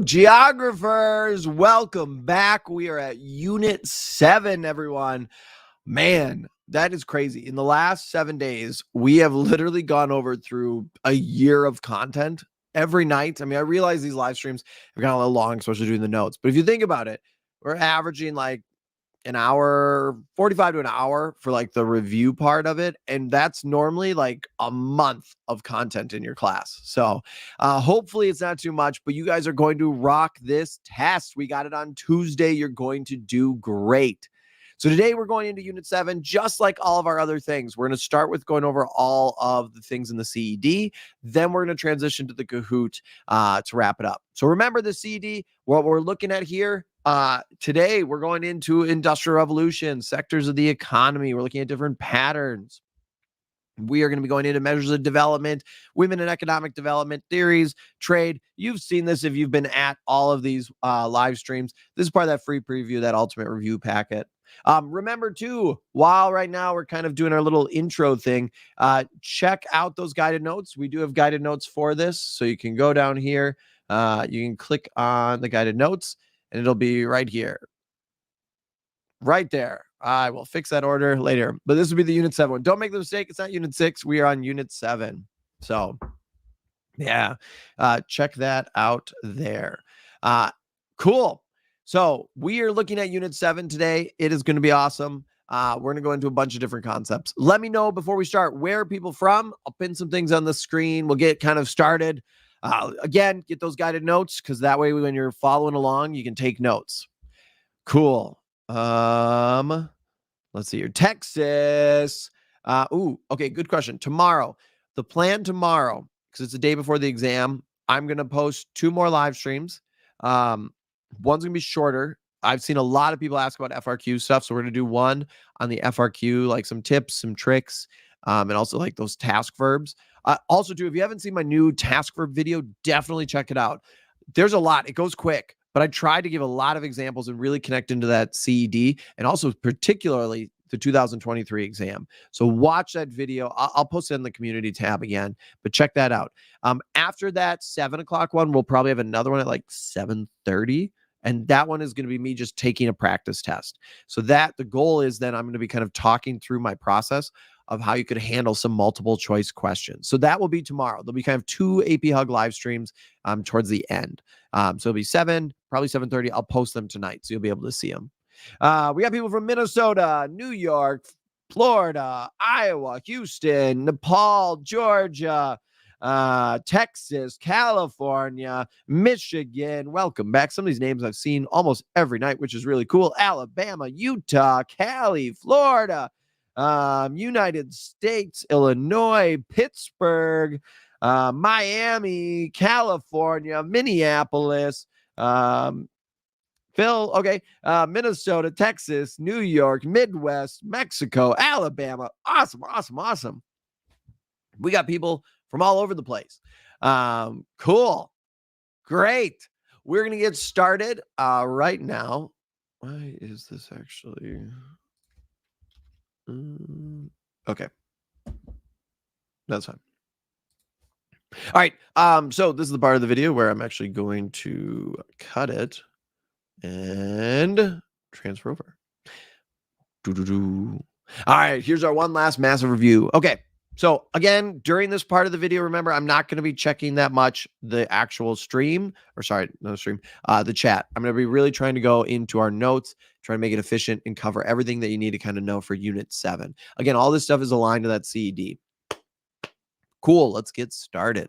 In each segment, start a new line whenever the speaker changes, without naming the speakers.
Geographers, welcome back. We are at Unit 7, everyone. Man, that is crazy. In the last 7 days, we have literally gone over through a year of content every night. I mean, I realize these live streams have gone a little long, especially doing the notes. But if you think about it, we're averaging like an hour, 45 to an hour for like the review part of it. And that's normally like a month of content in your class. So hopefully it's not too much, but you guys are going to rock this test. We got it on Tuesday. You're going to do great. So today we're going into Unit 7, just like all of our other things. We're going to start with going over all of the things in the CED. Then we're going to transition to the Kahoot to wrap it up. So remember the CED, what we're looking at here. Today we're going into industrial revolution, sectors of the economy. We're looking at different patterns. We are going to be going into measures of development, women and economic development, theories, trade. You've seen this if you've been at all of these live streams. This is part of that free preview, that ultimate review packet. Remember too, while right now we're kind of doing our little intro thing, check out those guided notes. We do have guided notes for this. So you can go down here. You can click on the guided notes and it'll be right here. Right there. I will fix that order later. But this will be the Unit 7 one. Don't make the mistake. It's not Unit 6. We are on Unit 7. So, yeah. Check that out there. Cool. So, we are looking at Unit 7 today. It is going to be awesome. We're going to go into a bunch of different concepts. Let me know before we start, where are people from? I'll pin some things on the screen. We'll get kind of started. Again, get those guided notes because that way when you're following along, you can take notes. Cool. Let's see here. Texas. Okay, good question. Tomorrow, the plan tomorrow, because it's the day before the exam, I'm going to post 2 more live streams. One's going to be shorter. I've seen a lot of people ask about FRQ stuff, so we're going to do one on the FRQ, like some tips, some tricks, and also like those task verbs. Also, too, if you haven't seen my new task verb video, definitely check it out. There's a lot. It goes quick. But I tried to give a lot of examples and really connect into that CED and also particularly the 2023 exam. So watch that video. I'll post it in the community tab again, but check that out. After that 7 o'clock one, we'll probably have another one at like 7:30. And that one is going to be me just taking a practice test. So that the goal is then I'm going to be kind of talking through my process of how you could handle some multiple choice questions. So that will be tomorrow. There'll be kind of 2 APHG live streams towards the end. So it'll be 7, probably 7:30. I'll post them tonight, so you'll be able to see them. We got people from Minnesota, New York, Florida, Iowa, Houston, Nepal, Georgia, Texas, California, Michigan. Welcome back. Some of these names I've seen almost every night, which is really cool. Alabama, Utah, Cali, Florida, United States, Illinois, Pittsburgh, Miami, California, Minneapolis, Minnesota, Texas, New York, Midwest, Mexico, Alabama. Awesome. We got people from all over the place. Cool. Great. We're going to get started right now. Why is this actually... Okay. That's fine. All right. So this is the part of the video where I'm actually going to cut it and transfer over. All right. Here's our one last massive review. Okay. So again, during this part of the video, remember, I'm not going to be checking that much the actual stream, or sorry, no stream, the chat. I'm going to be really trying to go into our notes, try to make it efficient and cover everything that you need to kind of know for Unit 7. Again, all this stuff is aligned to that CED. Cool. Let's get started.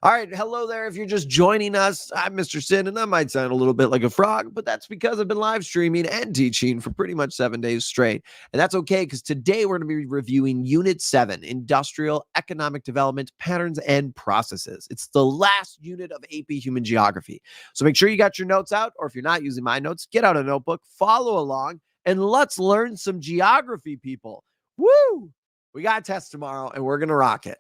All right. Hello there. If you're just joining us, I'm Mr. Sinn, and that might sound a little bit like a frog, but that's because I've been live streaming and teaching for pretty much 7 days straight. And that's okay, because today we're going to be reviewing Unit 7, Industrial Economic Development, Patterns and Processes. It's the last unit of AP Human Geography. So make sure you got your notes out, or if you're not using my notes, get out a notebook, follow along, and let's learn some geography, people. Woo! We got a test tomorrow, and we're going to rock it.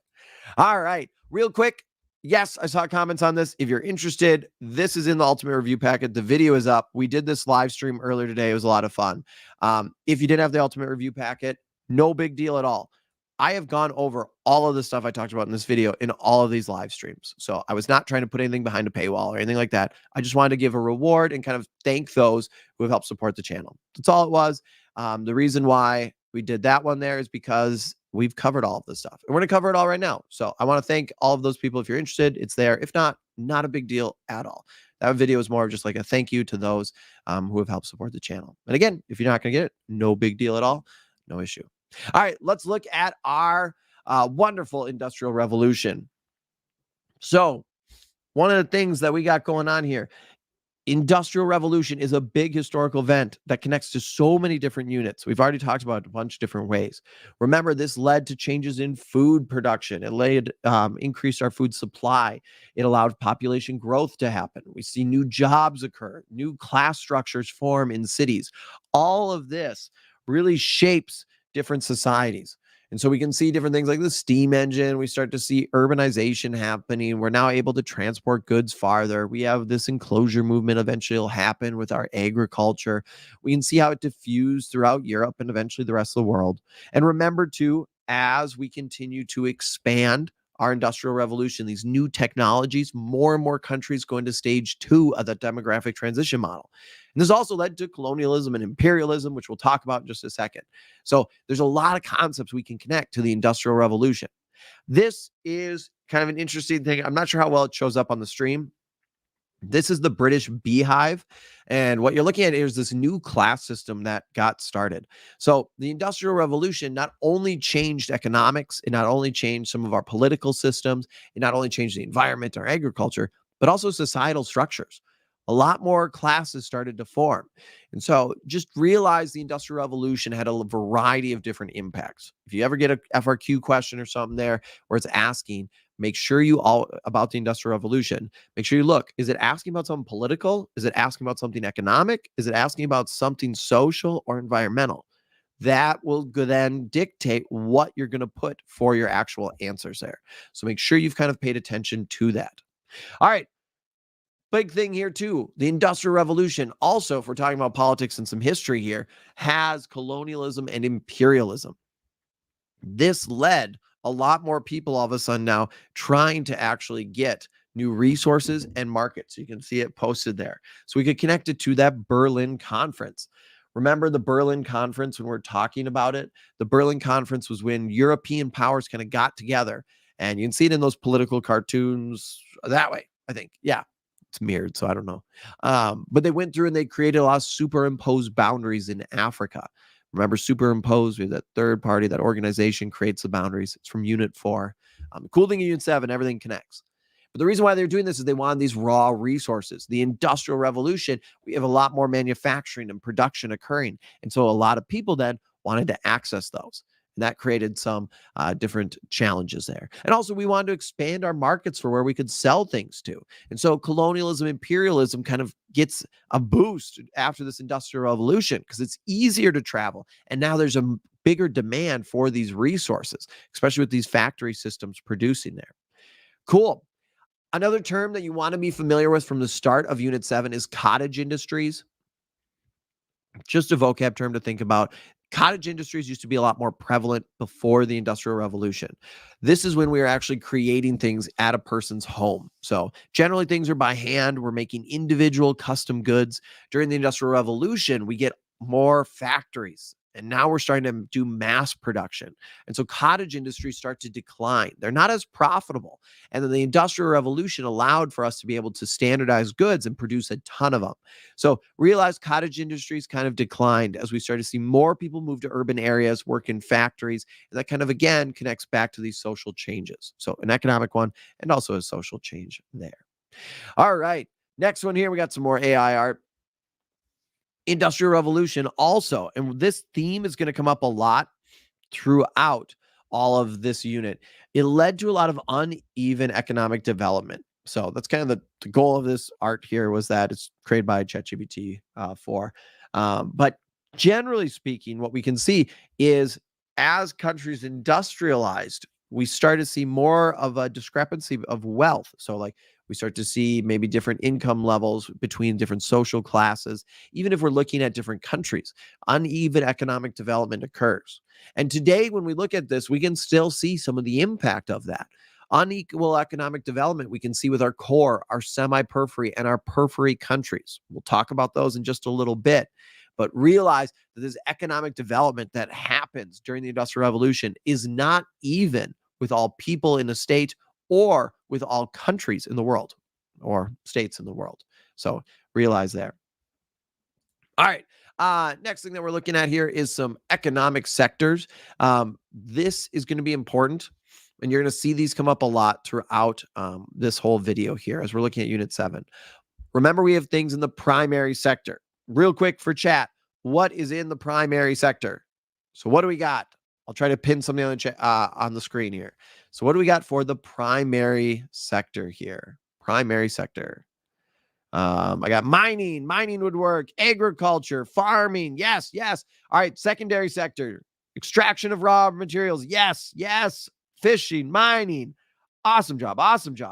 All right. Real quick. Yes, I saw comments on this. If you're interested, this is in the ultimate review packet. The video is up. We did this live stream earlier today. It was a lot of fun. If you didn't have the ultimate review packet, no big deal at all. I have gone over all of the stuff I talked about in this video in all of these live streams. So I was not trying to put anything behind a paywall or anything like that. I just wanted to give a reward and kind of thank those who have helped support the channel. That's all it was. The reason why we did that one there is because we've covered all of this stuff. And we're going to cover it all right now. So I want to thank all of those people. If you're interested, it's there. If not, not a big deal at all. That video is more of just like a thank you to those who have helped support the channel. And again, if you're not going to get it, no big deal at all. No issue. All right, let's look at our wonderful Industrial Revolution. So one of the things that we got going on here, Industrial Revolution is a big historical event that connects to so many different units. We've already talked about it a bunch of different ways. Remember, this led to changes in food production. It increased our food supply. It allowed population growth to happen. We see new jobs occur, new class structures form in cities. All of this really shapes different societies. And so we can see different things like the steam engine. We start to see urbanization happening. We're now able to transport goods farther. We have this enclosure movement eventually will happen with our agriculture. We can see how it diffused throughout Europe and eventually the rest of the world. And remember too, as we continue to expand our Industrial Revolution, these new technologies, more and more countries go into stage 2 of the demographic transition model. And this also led to colonialism and imperialism, which we'll talk about in just a second. So there's a lot of concepts we can connect to the Industrial Revolution. This is kind of an interesting thing. I'm not sure how well it shows up on the stream. This is the British beehive. And what you're looking at is this new class system that got started. So the Industrial Revolution not only changed economics, it not only changed some of our political systems, it not only changed the environment, our agriculture, but also societal structures. A lot more classes started to form. And so just realize the Industrial Revolution had a variety of different impacts. If you ever get a FRQ question or something there where it's asking, make sure you all about the Industrial Revolution. Make sure you look, is it asking about something political? Is it asking about something economic? Is it asking about something social or environmental? That will then dictate what you're going to put for your actual answers there. So make sure you've kind of paid attention to that. All right. Big thing here too, the Industrial Revolution also, if we're talking about politics and some history here, has colonialism and imperialism. This led a lot more people all of a sudden now trying to actually get new resources and markets. You can see it posted there. So we could connect it to that Berlin Conference. Remember the Berlin Conference when we're talking about it? The Berlin Conference was when European powers kind of got together, and you can see it in those political cartoons that way, I think. Yeah. It's mirrored, so I don't know. But they went through and they created a lot of superimposed boundaries in Africa. Remember, superimposed, we have that third party, that organization creates the boundaries. It's from Unit 4. The cool thing in Unit 7, everything connects. But the reason why they're doing this is they wanted these raw resources. The Industrial Revolution, we have a lot more manufacturing and production occurring. And so a lot of people then wanted to access those. And that created some different challenges there. And also, we wanted to expand our markets for where we could sell things to. And so colonialism, imperialism kind of gets a boost after this Industrial Revolution because it's easier to travel. And now there's a bigger demand for these resources, especially with these factory systems producing there. Cool. Another term that you want to be familiar with from the start of Unit 7 is cottage industries. Just a vocab term to think about. Cottage industries used to be a lot more prevalent before the Industrial Revolution. This is when we were actually creating things at a person's home. So generally things are by hand. We're making individual custom goods. During the Industrial Revolution, we get more factories. And now we're starting to do mass production. And so cottage industries start to decline. They're not as profitable. And then the Industrial Revolution allowed for us to be able to standardize goods and produce a ton of them. So realize cottage industries kind of declined as we started to see more people move to urban areas, work in factories. And that kind of, again, connects back to these social changes. So an economic one and also a social change there. All right. Next one here, we got some more AI art. Industrial Revolution also, and this theme is going to come up a lot throughout all of this unit. It led to a lot of uneven economic development. So that's kind of the goal of this art here, was that it's created by ChatGPT 4. But generally speaking, what we can see is as countries industrialized, we start to see more of a discrepancy of wealth. So like We start to see maybe different income levels between different social classes. Even if we're looking at different countries, uneven economic development occurs. And today, when we look at this, we can still see some of the impact of that. Unequal economic development we can see with our core, our semi-periphery, and our periphery countries. We'll talk about those in just a little bit. But realize that this economic development that happens during the Industrial Revolution is not even with all people in a state or with all countries in the world or states in the world. So realize there. All right. Next thing that we're looking at here is some economic sectors. This is going to be important, and you're going to see these come up a lot throughout this whole video here as we're looking at Unit 7. Remember, we have things in the primary sector. Real quick for chat, what is in the primary sector? So what do we got? I'll try to pin something on the screen here. So what do we got for the primary sector here? Primary sector. I got mining would work, agriculture, farming. Yes. All right. Secondary sector, extraction of raw materials. Yes. Fishing, mining. Awesome job.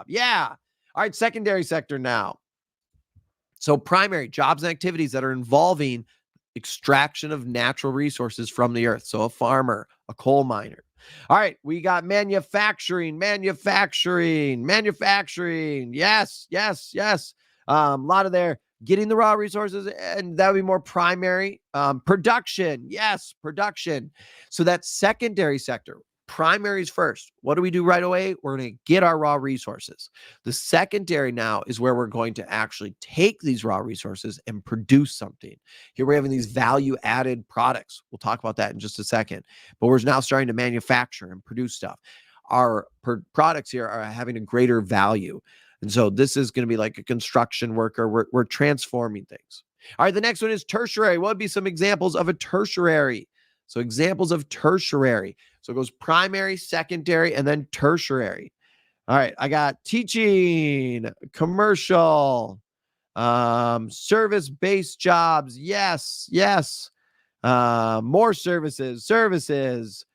Yeah. All right. Secondary sector now. So primary, jobs and activities that are involving extraction of natural resources from the earth. So a farmer, a coal miner. All right, we got manufacturing. Yes. A lot of there, getting the raw resources, and that would be more primary. Production. Yes, production. So that secondary sector. Primaries first. What do we do right away? We're going to get our raw resources. The secondary now is where we're going to actually take these raw resources and produce something. Here we're having these value-added products. We'll talk about that in just a second. But we're now starting to manufacture and produce stuff. Our products here are having a greater value. And so this is going to be like a construction worker. We're transforming things. All right, the next one is tertiary. What would be some examples of a tertiary? So examples of tertiary. So it goes primary, secondary, and then tertiary. All right, I got teaching, commercial, service-based jobs. Yes. More services.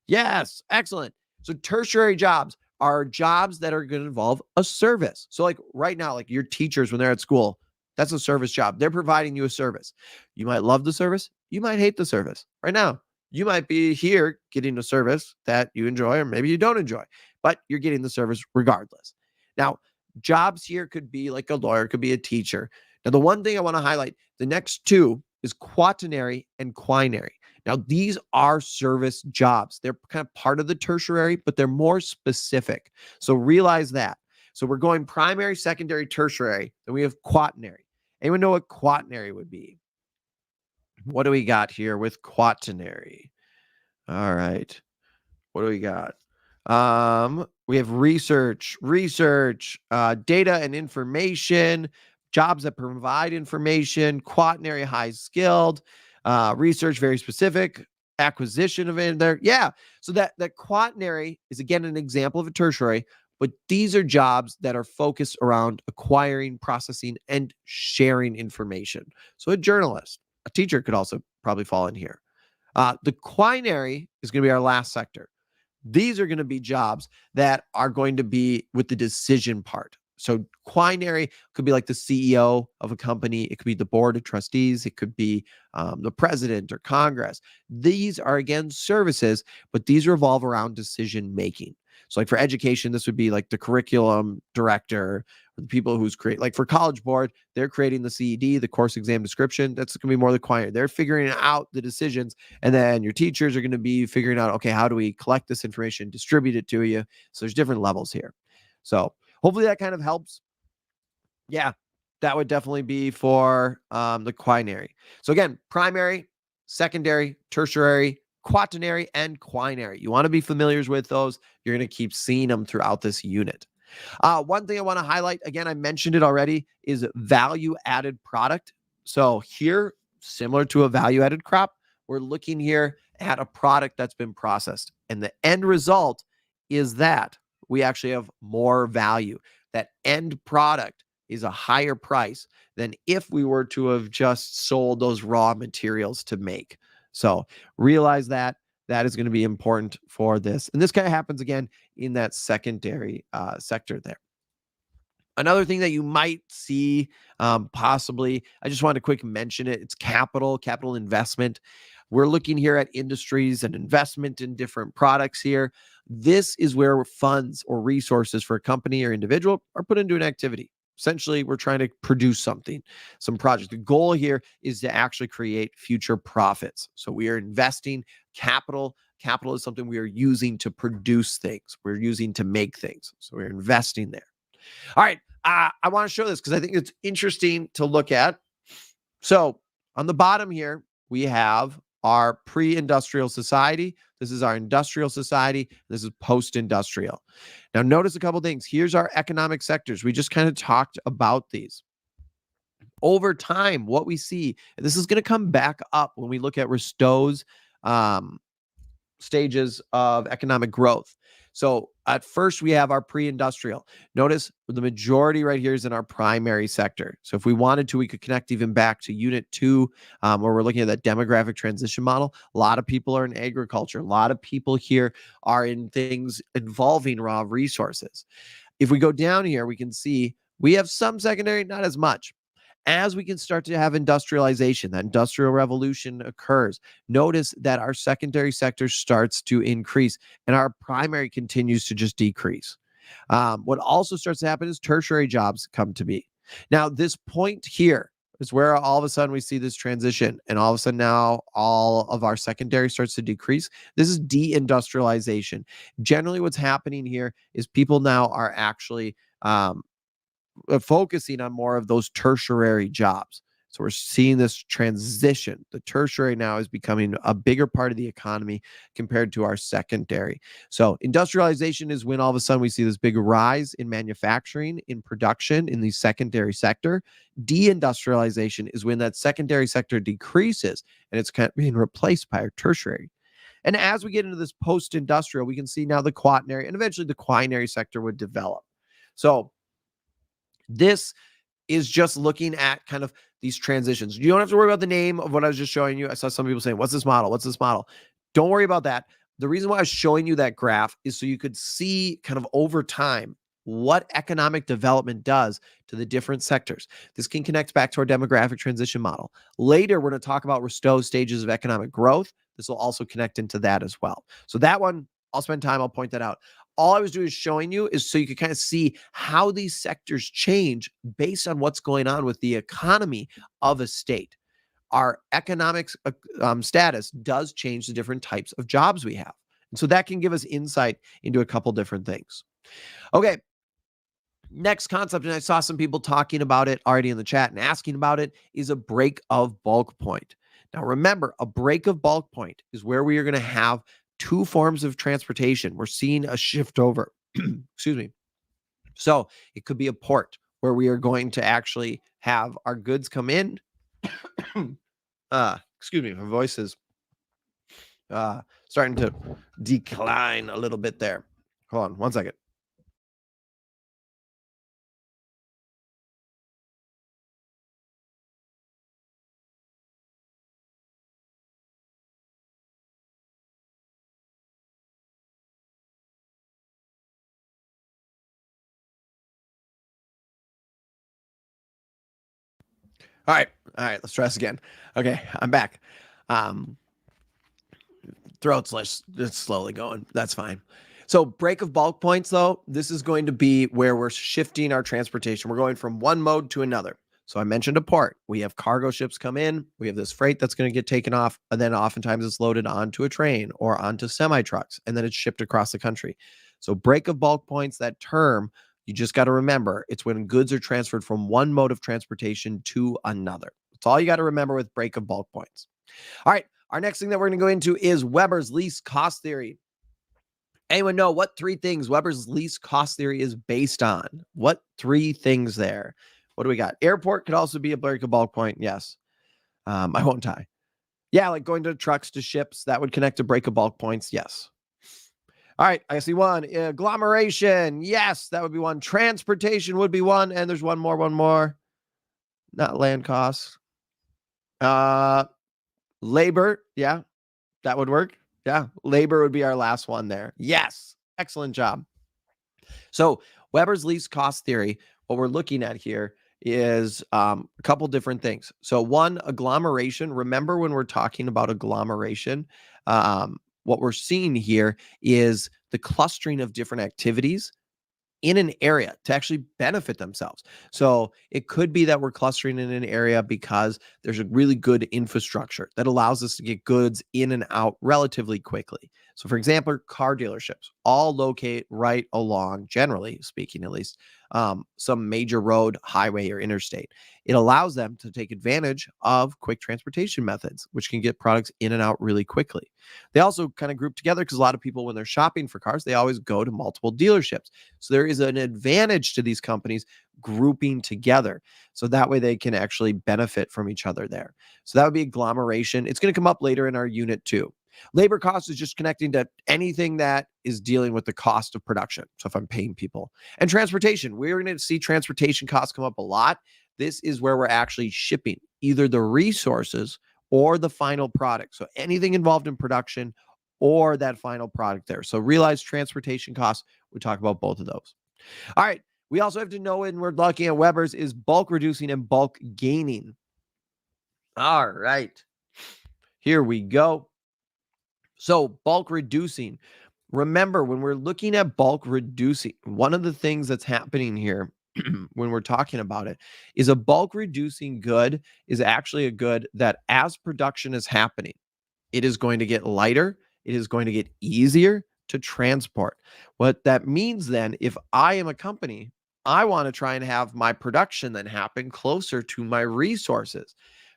Yes, excellent. So tertiary jobs are jobs that are going to involve a service. So like right now, like your teachers when they're at school, that's a service job. They're providing you a service. You might love the service. You might hate the service. Right now, you might be here getting a service that you enjoy, or maybe you don't enjoy, but you're getting the service regardless. Now, jobs here could be like a lawyer, could be a teacher. Now, the one thing I want to highlight, the next two is quaternary and quinary. Now, these are service jobs. They're kind of part of the tertiary, but they're more specific. So realize that. So we're going primary, secondary, tertiary, then we have quaternary. Anyone know what quaternary would be? What do we got here with quaternary? All right. What do we got? We have research, data and information, jobs that provide information, quaternary, high skilled, research, very specific, acquisition of it there. Yeah. So that quaternary is again an example of a tertiary, but these are jobs that are focused around acquiring, processing, and sharing information. So a journalist, a teacher could also probably fall in here. The quinary is going to be our last sector. These are going to be jobs that are going to be with the decision part. So quinary could be like the CEO of a company. It could be the board of trustees. It could be the president or Congress. These are, again, services, but these revolve around decision making. So like for education, this would be like the curriculum director, or the people who's like for College Board, they're creating the CED, the course exam description. That's going to be more the quinary. They're figuring out the decisions. And then your teachers are going to be figuring out, okay, how do we collect this information, distribute it to you? So there's different levels here. So hopefully that kind of helps. Yeah, that would definitely be for the quinary. So again, primary, secondary, tertiary, quaternary, and quinary. You want to be familiar with those. You're going to keep seeing them throughout this unit. One thing I want to highlight, again, I mentioned it already, is value-added product. So here, similar to a value-added crop, we're looking here at a product that's been processed. And the end result is that we actually have more value. That end product is a higher price than if we were to have just sold those raw materials to make. So realize that is going to be important for this. And this kind of happens again in that secondary sector there. Another thing that you might see, possibly, I just wanted to quick mention it. It's capital investment. We're looking here at industries and investment in different products here. This is where funds or resources for a company or individual are put into an activity. Essentially, we're trying to produce something, some project. The goal here is to actually create future profits. So we are investing capital. Capital is something we are using to produce things. We're using to make things. So we're investing there. All right. I want to show this because I think it's interesting to look at. So on the bottom here, we have our pre-industrial society. This is our industrial society. This is post-industrial. Now, notice a couple things. Here's our economic sectors. We just kind of talked about these. Over time, what we see, and this is going to come back up when we look at Ristow's stages of economic growth. So at first we have our pre-industrial. Notice the majority right here is in our primary sector. So if we wanted to, we could connect even back to unit 2, where we're looking at that demographic transition model. A lot of people are in agriculture. A lot of people here are in things involving raw resources. If we go down here, we can see we have some secondary, not as much. As we can start to have industrialization, that industrial revolution occurs, notice that our secondary sector starts to increase and our primary continues to just decrease. What also starts to happen is tertiary jobs come to be. Now, this point here is where all of a sudden we see this transition, and all of a sudden now all of our secondary starts to decrease. This is deindustrialization. Generally, what's happening here is people now are actually focusing on more of those tertiary jobs. So we're seeing this transition. The tertiary now is becoming a bigger part of the economy compared to our secondary. So industrialization is when all of a sudden we see this big rise in manufacturing, in production, in the secondary sector. Deindustrialization is when that secondary sector decreases and it's kind of being replaced by our tertiary. And as we get into this post-industrial, we can see now the quaternary and eventually the quinary sector would develop. So this is just looking at kind of these transitions. You don't have to worry about the name of what I was just showing you. I saw some people saying, what's this model? What's this model? Don't worry about that. The reason why I was showing you that graph is so you could see kind of over time what economic development does to the different sectors. This can connect back to our demographic transition model. Later, we're going to talk about Ristow's stages of economic growth. This will also connect into that as well. So that one, I'll spend time, I'll point that out. All I was doing is showing you is so you could kind of see how these sectors change based on what's going on with the economy of a state. Our economic status does change the different types of jobs we have. And so that can give us insight into a couple different things. Okay. Next concept, and I saw some people talking about it already in the chat and asking about it, is a break of bulk point. Now, remember, a break of bulk point is where we are going to have two forms of transportation. We're seeing a shift over. Excuse me. So it could be a port where we are going to actually have our goods come in. Excuse me, my voice is starting to decline a little bit there. Hold on one second. All right, let's try this again. Okay, I'm back. Throat's it's slowly going. That's fine. So break of bulk points, though, this is going to be where we're shifting our transportation. We're going from one mode to another. So I mentioned a port. We have cargo ships come in. We have this freight that's going to get taken off, and then oftentimes it's loaded onto a train or onto semi-trucks, and then it's shipped across the country. So break of bulk points, that term, you just got to remember, it's when goods are transferred from one mode of transportation to another. That's all you got to remember with break of bulk points. All right, our next thing that we're going to go into is Weber's least cost theory. Anyone know what three things Weber's least cost theory is based on? What three things there? What do we got? Airport could also be a break of bulk point. Yes. I won't tie. Yeah, like going to trucks to ships, that would connect to break of bulk points. Yes. All right, I see one. Agglomeration. Yes, that would be one. Transportation would be one. And there's one more. Not land costs. Labor. Yeah, that would work. Yeah, labor would be our last one there. Yes, excellent job. So Weber's least cost theory, what we're looking at here is a couple different things. So one, agglomeration. Remember when we're talking about agglomeration, what we're seeing here is the clustering of different activities in an area to actually benefit themselves. So it could be that we're clustering in an area because there's a really good infrastructure that allows us to get goods in and out relatively quickly. So for example, car dealerships all locate right along, generally speaking at least, some major road, highway, or interstate. It allows them to take advantage of quick transportation methods, which can get products in and out really quickly. They also kind of group together because a lot of people, when they're shopping for cars, they always go to multiple dealerships. So there is an advantage to these companies grouping together. So that way they can actually benefit from each other there. So that would be agglomeration. It's going to come up later in our unit too. Labor cost is just connecting to anything that is dealing with the cost of production. So if I'm paying people. And transportation, we're going to see transportation costs come up a lot. This is where we're actually shipping either the resources or the final product. So anything involved in production or that final product there. So realize transportation costs. We talk about both of those. All right. We also have to know when we're looking at Weber's is bulk reducing and bulk gaining. All right. Here we go. So bulk reducing. Remember, when we're looking at bulk reducing, one of the things that's happening here when we're talking about it is a bulk reducing good is actually a good that as production is happening, it is going to get lighter. It is going to get easier to transport. What that means then, if I am a company, I want to try and have my production then happen closer to my resources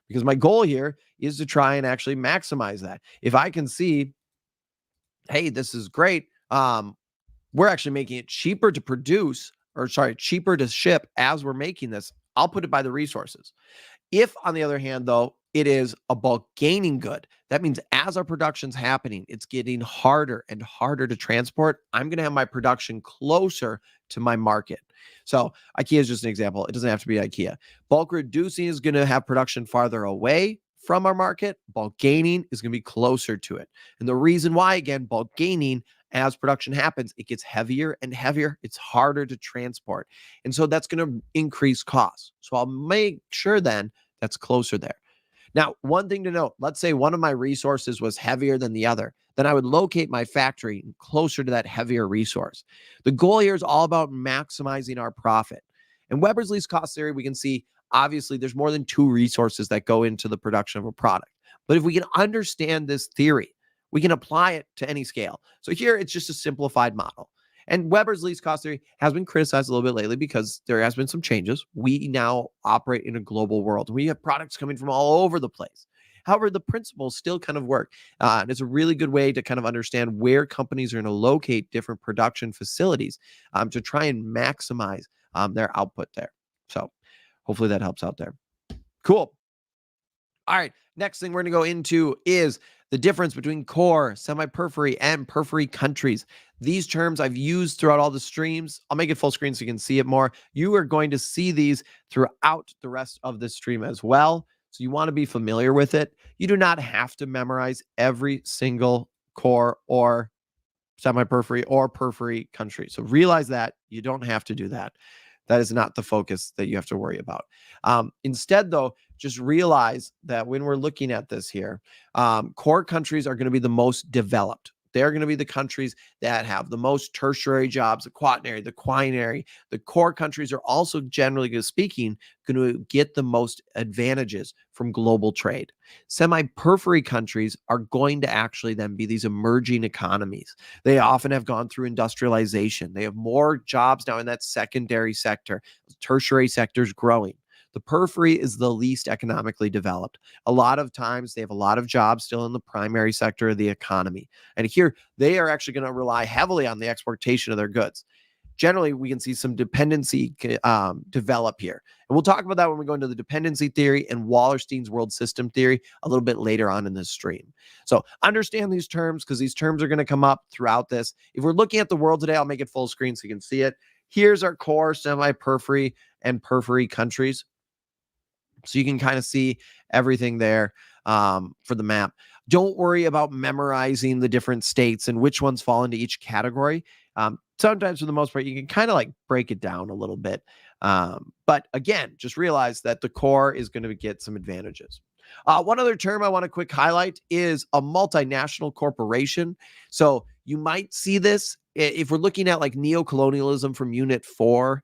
because my goal here is to try and actually maximize that. If I can see, hey, this is great. We're actually making it cheaper to produce, or sorry, cheaper to ship as we're making this. I'll put it by the resources. If, on the other hand, though, it is a bulk gaining good, that means as our production's happening, it's getting harder and harder to transport. I'm going to have my production closer to my market. So IKEA is just an example. It doesn't have to be IKEA. Bulk reducing is going to have production farther away from our market. Bulk gaining is going to be closer to it. And the reason why, again, bulk gaining, as production happens, it gets heavier and heavier. It's harder to transport. And so that's going to increase costs. So I'll make sure then that's closer there. Now, one thing to note, let's say one of my resources was heavier than the other, then I would locate my factory closer to that heavier resource. The goal here is all about maximizing our profit. In Weber's least cost theory, we can see, obviously, there's more than two resources that go into the production of a product. But if we can understand this theory, we can apply it to any scale. So here, it's just a simplified model. And Weber's least cost theory has been criticized a little bit lately because there has been some changes. We now operate in a global world. We have products coming from all over the place. However, the principles still kind of work. And it's a really good way to kind of understand where companies are going to locate different production facilities to try and maximize their output there. So hopefully that helps out there. Cool. All right. Next thing we're going to go into is the difference between core, semi-periphery, and periphery countries. These terms I've used throughout all the streams. I'll make it full screen so you can see it more. You are going to see these throughout the rest of this stream as well. So you want to be familiar with it. You do not have to memorize every single core or semi-periphery or periphery country. So realize that you don't have to do that. That is not the focus that you have to worry about. Instead, though, just realize that when we're looking at this here, core countries are going to be the most developed. They're going to be the countries that have the most tertiary jobs, the quaternary, the quinary. The core countries are also, generally speaking, going to get the most advantages from global trade. Semi-periphery countries are going to actually then be these emerging economies. They often have gone through industrialization. They have more jobs now in that secondary sector. The tertiary sector is growing. The periphery is the least economically developed. A lot of times they have a lot of jobs still in the primary sector of the economy. And here they are actually going to rely heavily on the exportation of their goods. Generally, we can see some dependency develop here. And we'll talk about that when we go into the dependency theory and Wallerstein's world system theory a little bit later on in this stream. So understand these terms because these terms are going to come up throughout this. If we're looking at the world today, I'll make it full screen so you can see it. Here's our core, semi-periphery, and periphery countries. So you can kind of see everything there for the map. Don't worry about memorizing the different states and which ones fall into each category. sometimes for the most part, you can kind of like break it down a little bit. But again, just realize that the core is going to get some advantages. One other term I want to quick highlight is a multinational corporation. So you might see this if we're looking at like neocolonialism from Unit 4,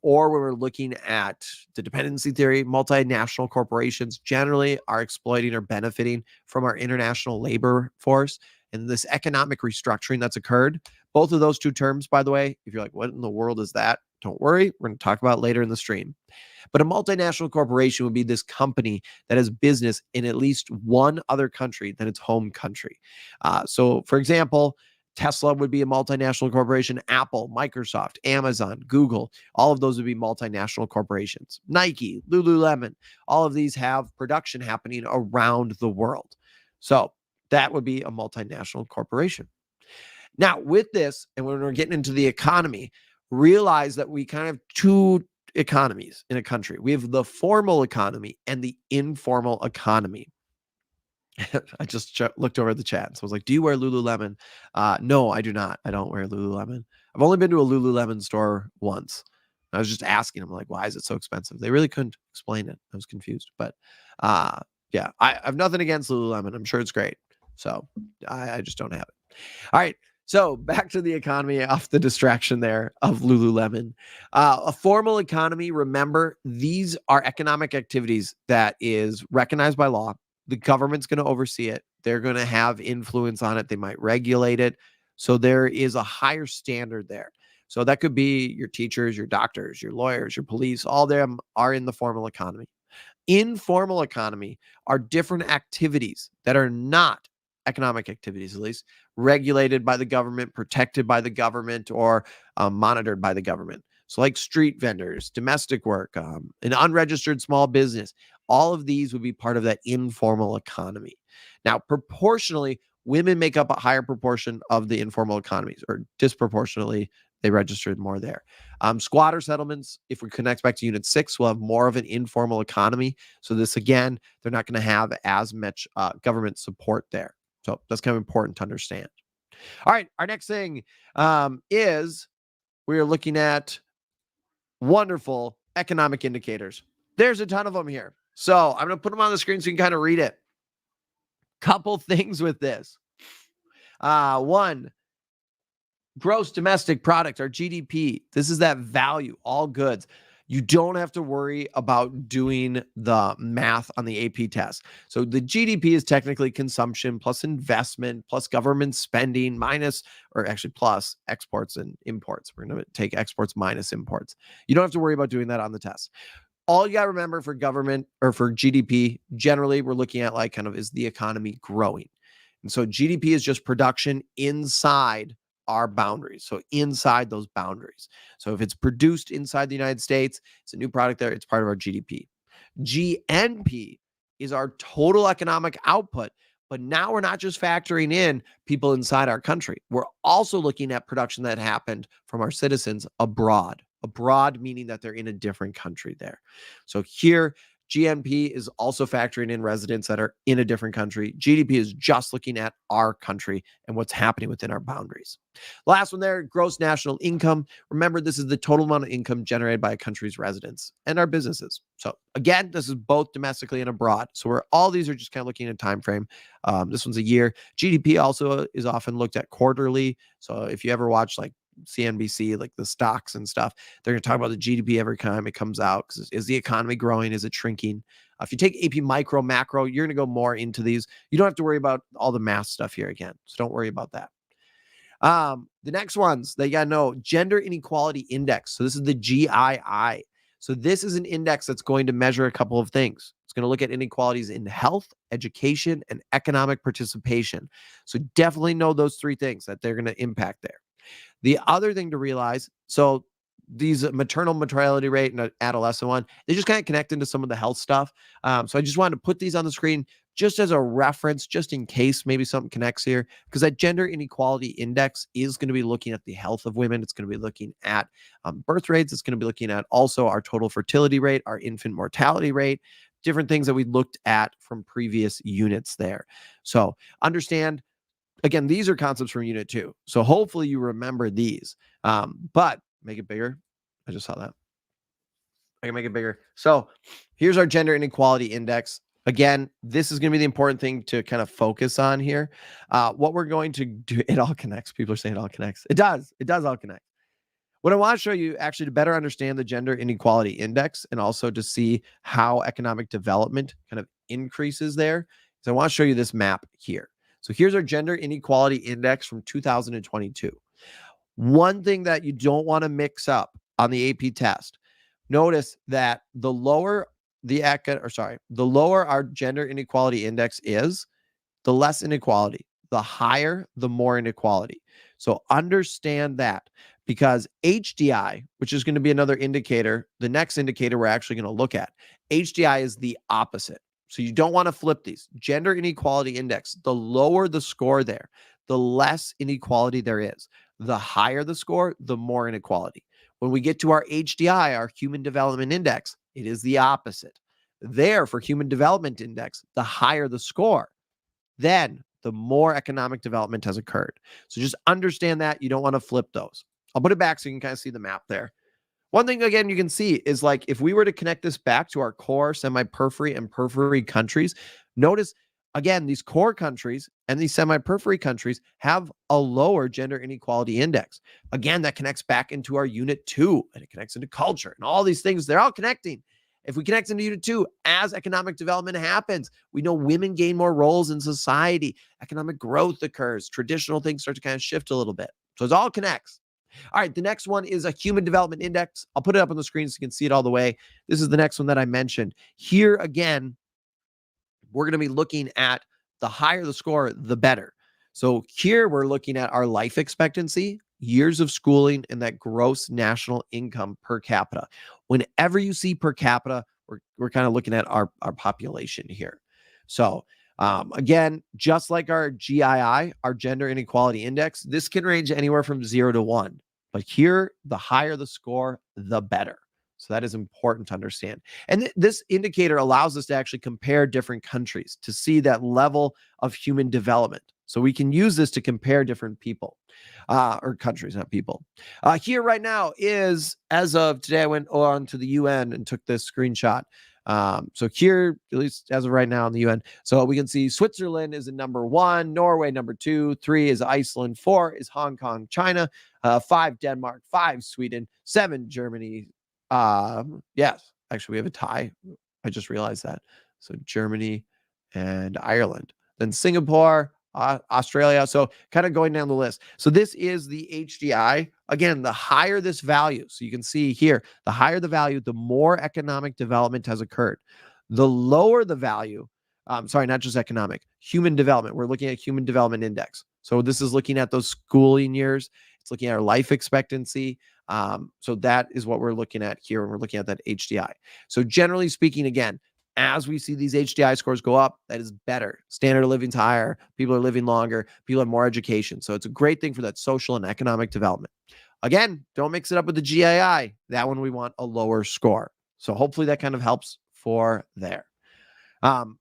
or when we're looking at the dependency theory. Multinational corporations generally are exploiting or benefiting from our international labor force and this economic restructuring that's occurred. Both of those two terms, by the way, if you're like, what in the world is that? Don't worry, we're going to talk about it later in the stream. But a multinational corporation would be this company that has business in at least one other country than its home country. So, for example, Tesla would be a multinational corporation. Apple, Microsoft, Amazon, Google, all of those would be multinational corporations. Nike, Lululemon, all of these have production happening around the world. So that would be a multinational corporation. Now, with this, and when we're getting into the economy, realize that we kind of have two economies in a country. We have the formal economy and the informal economy. I just looked over at the chat. So I was like, do you wear Lululemon? No, I do not. I don't wear Lululemon. I've only been to a Lululemon store once. I was just asking them, like, why is it so expensive? They really couldn't explain it. I was confused. But yeah, I have nothing against Lululemon. I'm sure it's great. So I just don't have it. All right. So back to the economy off the distraction there of Lululemon. A formal economy, remember, these are economic activities that is recognized by law. The government's going to oversee it. They're going to have influence on it. They might regulate it. So there is a higher standard there. So that could be your teachers, your doctors, your lawyers, your police, all of them are in the formal economy. Informal economy are different activities that are not economic activities, at least regulated by the government, protected by the government, or monitored by the government. So like street vendors, domestic work, an unregistered small business, all of these would be part of that informal economy. Now, proportionally, women make up a higher proportion of the informal economies, or disproportionately, they registered more there. Squatter settlements, if we connect back to Unit 6, will have more of an informal economy. So this, again, they're not going to have as much government support there. So that's kind of important to understand. All right, our next thing is we are looking at wonderful economic indicators. There's a ton of them here. So I'm going to put them on the screen so you can kind of read it. Couple things with this. One, gross domestic product, or GDP. This is that value, all goods. You don't have to worry about doing the math on the AP test. So the GDP is technically consumption plus investment plus government spending minus, or actually plus exports and imports. We're going to take exports minus imports. You don't have to worry about doing that on the test. All you got to remember for government or for GDP, generally we're looking at like kind of, is the economy growing? And so GDP is just production inside our boundaries. So inside those boundaries. So if it's produced inside the United States, it's a new product there, it's part of our GDP. GNP is our total economic output. But now we're not just factoring in people inside our country. We're also looking at production that happened from our citizens abroad. Abroad meaning that they're in a different country there. So here, GNP is also factoring in residents that are in a different country. GDP is just looking at our country and what's happening within our boundaries. Last one there, gross national income. Remember, this is the total amount of income generated by a country's residents and our businesses. So again, this is both domestically and abroad. So all these are just kind of looking at a time frame. This one's a year. GDP also is often looked at quarterly. So if you ever watch like CNBC, like the stocks and stuff, they're going to talk about the GDP every time it comes out. Is the economy growing? Is it shrinking? If you take AP micro, macro, you're going to go more into these. You don't have to worry about all the math stuff here again. So don't worry about that. The next ones that you got to know, gender inequality index. So this is the GII. So this is an index that's going to measure a couple of things. It's going to look at inequalities in health, education, and economic participation. So definitely know those three things that they're going to impact there. The other thing to realize, so these maternal mortality rate and adolescent one, they just kind of connect into some of the health stuff. So I just wanted to put these on the screen just as a reference, just in case maybe something connects here, because that gender inequality index is going to be looking at the health of women. It's going to be looking at birth rates. It's going to be looking at also our total fertility rate, our infant mortality rate, different things that we looked at from previous units there. So understand again, these are concepts from Unit 2. So hopefully you remember these. But make it bigger. I just saw that. I can make it bigger. So here's our gender inequality index. Again, this is going to be the important thing to kind of focus on here. What we're going to do, it all connects. People are saying it all connects. It does. It does all connect. What I want to show you actually to better understand the gender inequality index and also to see how economic development kind of increases there is I want to show you this map here. So here's our gender inequality index from 2022. One thing that you don't want to mix up on the AP test, notice that the lower the lower our gender inequality index is, the less inequality. The higher, the more inequality. So understand that, because HDI, which is going to be another indicator, the next indicator we're actually going to look at, HDI is the opposite. So you don't want to flip these. Gender inequality index, the lower the score there, the less inequality there is. The higher the score, the more inequality. When we get to our HDI, our Human Development Index, it is the opposite. There, for Human Development Index, the higher the score, then the more economic development has occurred. So just understand that. You don't want to flip those. I'll put it back so you can kind of see the map there. One thing, again, you can see is like if we were to connect this back to our core, semi-periphery, and periphery countries, notice, again, these core countries and these semi-periphery countries have a lower gender inequality index. Again, that connects back into our Unit 2, and it connects into culture and all these things. They're all connecting. If we connect into Unit 2, as economic development happens, we know women gain more roles in society. Economic growth occurs. Traditional things start to kind of shift a little bit. So it all connects. All right, the next one is a Human Development Index. I'll put it up on the screen so you can see it all the way. This is the next one that I mentioned. Here, again, we're going to be looking at the higher the score, the better. So here we're looking at our life expectancy, years of schooling, and that gross national income per capita. Whenever you see per capita, we're kind of looking at our population here. So again, just like our GII, our Gender Inequality Index, this can range anywhere from 0 to 1. But here, the higher the score, the better. So that is important to understand. And this indicator allows us to actually compare different countries to see that level of human development. So we can use this to compare different people or countries, not people. Here right now is, as of today, I went on to the UN and took this screenshot. So here, at least as of right now in the UN, so we can see Switzerland is in number 1, Norway number 2, 3 is Iceland, 4 is Hong Kong, China, 5 Denmark, 5 Sweden, 7 Germany. Yes, actually we have a tie. I just realized that. So Germany and Ireland, then Singapore, Australia. So kind of going down the list. So this is the HDI. Again, the higher this value, so you can see here, the higher the value, the more economic development has occurred. The lower the value, sorry, not just economic, human development. We're looking at Human Development Index. So this is looking at those schooling years. It's looking at our life expectancy. So that is what we're looking at here when we're looking at that HDI. So generally speaking, again, as we see these HDI scores go up, that is better. Standard of living's higher. People are living longer. People have more education. So it's a great thing for that social and economic development. Again, don't mix it up with the GII. That one we want a lower score. So hopefully that kind of helps for there.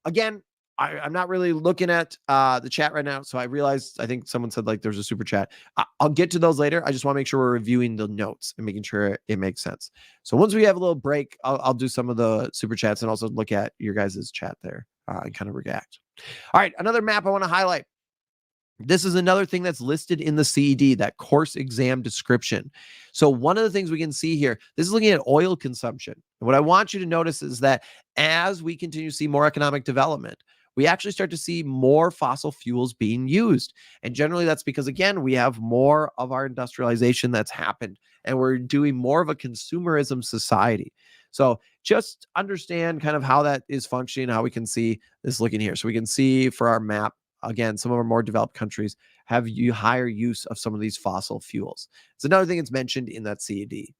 Again, I'm not really looking at the chat right now. So I realized, I think someone said like there's a super chat. I'll get to those later. I just want to make sure we're reviewing the notes and making sure it makes sense. So once we have a little break, I'll do some of the super chats and also look at your guys' chat there and kind of react. All right, another map I want to highlight. This is another thing that's listed in the CED, that course exam description. So one of the things we can see here, this is looking at oil consumption. And what I want you to notice is that as we continue to see more economic development, we actually start to see more fossil fuels being used. And generally that's because, again, we have more of our industrialization that's happened and we're doing more of a consumerism society. So just understand kind of how that is functioning, how we can see this looking here. So we can see for our map, again, some of our more developed countries have higher use of some of these fossil fuels. It's another thing that's mentioned in that CED.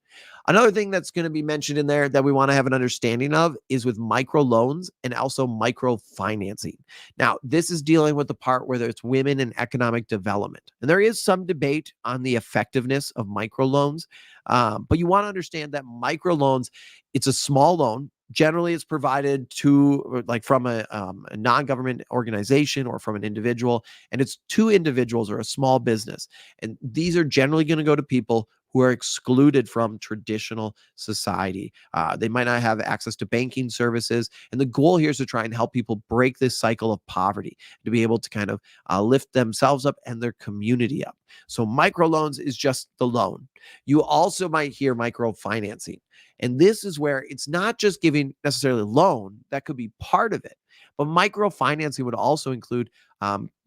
Another thing that's going to be mentioned in there that we want to have an understanding of is with microloans and also microfinancing. Now, this is dealing with the part where there's women and economic development. And there is some debate on the effectiveness of microloans, but you want to understand that microloans, it's a small loan. Generally, it's provided to like from a non-government organization or from an individual, and it's to individuals or a small business. And these are generally going to go to people who are excluded from traditional society. They might not have access to banking services. And the goal here is to try and help people break this cycle of poverty, to be able to kind of lift themselves up and their community up. So microloans is just the loan. You also might hear microfinancing. And this is where it's not just giving necessarily a loan, that could be part of it. But microfinancing would also include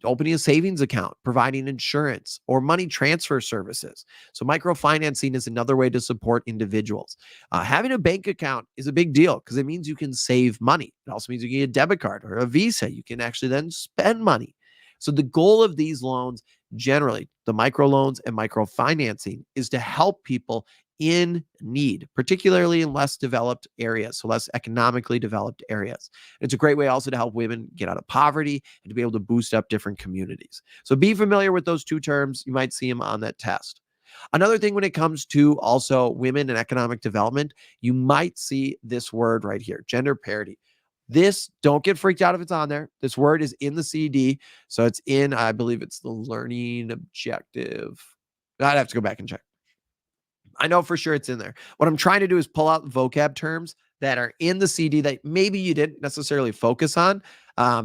opening a savings account, providing insurance, or money transfer services. So microfinancing is another way to support individuals. Having a bank account is a big deal because it means you can save money. It also means you can get a debit card or a Visa. You can actually then spend money. So the goal of these loans, generally, the microloans and microfinancing, is to help people in need, particularly in less developed areas, so less economically developed areas. It's a great way also to help women get out of poverty and to be able to boost up different communities. So be familiar with those two terms. You might see them on that test. Another thing when it comes to also women and economic development, you might see this word right here, gender parity. This, don't get freaked out if it's on there. This word is in the CD. So it's in, I believe it's the learning objective. I'd have to go back and check. I know for sure it's in there. What I'm trying to do is pull out vocab terms that are in the CD that maybe you didn't necessarily focus on,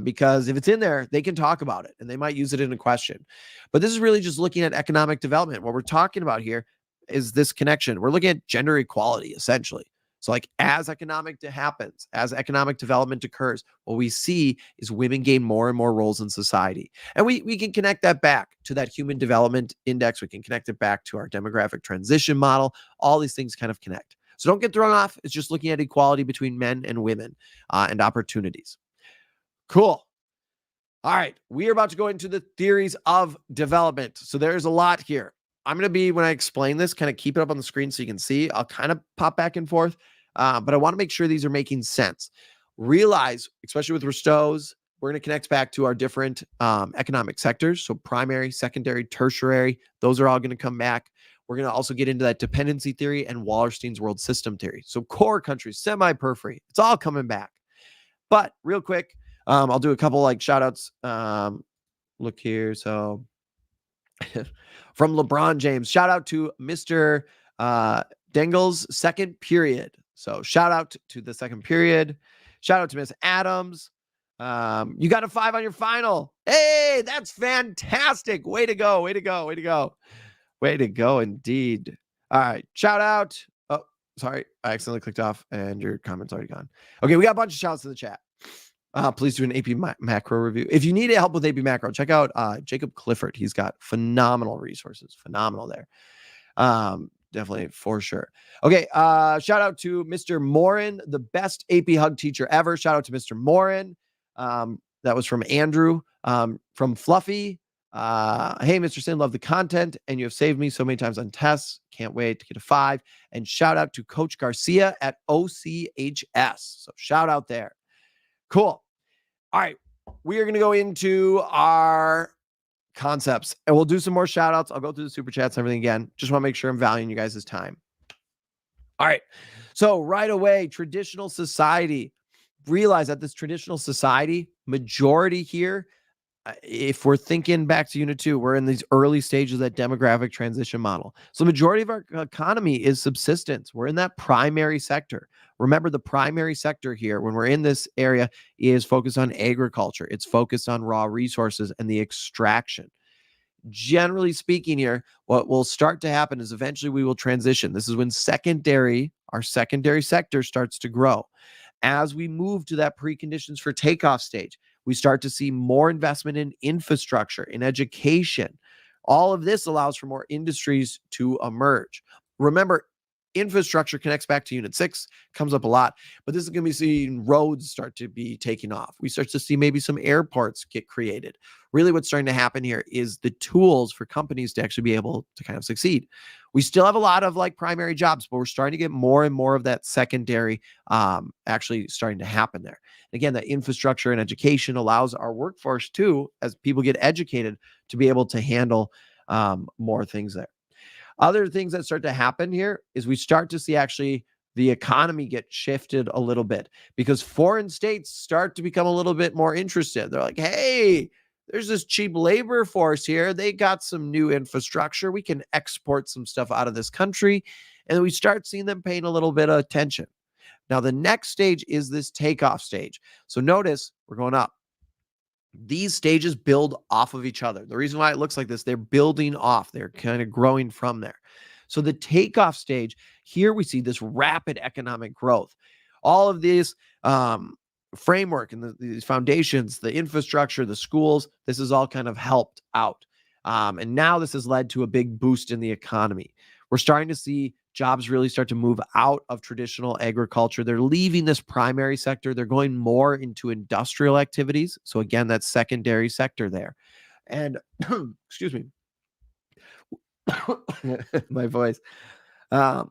because if it's in there, they can talk about it and they might use it in a question. But this is really just looking at economic development. What we're talking about here is this connection. We're looking at gender equality, essentially. So like as happens, as economic development occurs, what we see is women gain more and more roles in society. And we can connect that back to that human development index. We can connect it back to our demographic transition model. All these things kind of connect. So don't get thrown off. It's just looking at equality between men and women and opportunities. Cool. All right. We are about to go into the theories of development. So there's a lot here. I'm going to be, when I explain this, kind of keep it up on the screen so you can see. I'll kind of pop back and forth, but I want to make sure these are making sense. Realize, especially with Ristow's, we're going to connect back to our different economic sectors. So primary, secondary, tertiary, those are all going to come back. We're going to also get into that dependency theory and Wallerstein's world system theory. So core countries, semi-periphery, it's all coming back. But real quick, I'll do a couple like shout outs. Look here. So from LeBron James, shout out to Mr. Dengel's second period. So shout out to the second period. Shout out to Miss Adams. You got a 5 on your final. Hey, that's fantastic. Way to go. Way to go. Way to go. Way to go indeed. All right. Shout out. Oh, sorry. I accidentally clicked off and your comment's already gone. Okay. We got a bunch of shouts in the chat. Please do an AP macro review. If you need help with AP macro, check out Jacob Clifford. He's got phenomenal resources. Phenomenal there. Definitely for sure. Okay. Shout out to Mr. Morin, the best AP Hug teacher ever. Shout out to Mr. Morin. That was from Andrew. From Fluffy. Hey, Mr. Sinn, love the content, and you have saved me so many times on tests. Can't wait to get a 5. And shout out to Coach Garcia at OCHS. So shout out there. Cool. All right. We are going to go into our concepts and we'll do some more shout outs. I'll go through the super chats and everything again. Just want to make sure I'm valuing you guys' time. All right. So right away, traditional society. Realize that this traditional society, majority here, if we're thinking back to Unit 2, we're in these early stages of that demographic transition model. So majority of our economy is subsistence. We're in that primary sector. Remember, the primary sector here, when we're in this area, is focused on agriculture. It's focused on raw resources and the extraction. Generally speaking here, what will start to happen is eventually we will transition. This is when our secondary sector starts to grow. As we move to that preconditions for takeoff stage, we start to see more investment in infrastructure, in education. All of this allows for more industries to emerge. Remember, infrastructure connects back to Unit 6, comes up a lot, but this is going to be seeing roads start to be taking off. We start to see maybe some airports get created. Really what's starting to happen here is the tools for companies to actually be able to kind of succeed. We still have a lot of like primary jobs, but we're starting to get more and more of that secondary actually starting to happen there. Again, that infrastructure and education allows our workforce too, as people get educated, to be able to handle more things there. Other things that start to happen here is we start to see actually the economy gets shifted a little bit because foreign states start to become a little bit more interested. They're like, hey, there's this cheap labor force here. They got some new infrastructure. We can export some stuff out of this country. And then we start seeing them paying a little bit of attention. Now, the next stage is this takeoff stage. So notice we're going up. These stages build off of each other. The reason why it looks like this, they're building off. They're kind of growing from there. So the takeoff stage, here we see this rapid economic growth. All of these framework and these foundations, the infrastructure, the schools, this has all kind of helped out. And now this has led to a big boost in the economy. We're starting to see jobs really start to move out of traditional agriculture. They're leaving this primary sector. They're going more into industrial activities. So again, that's secondary sector there. And excuse me, my voice.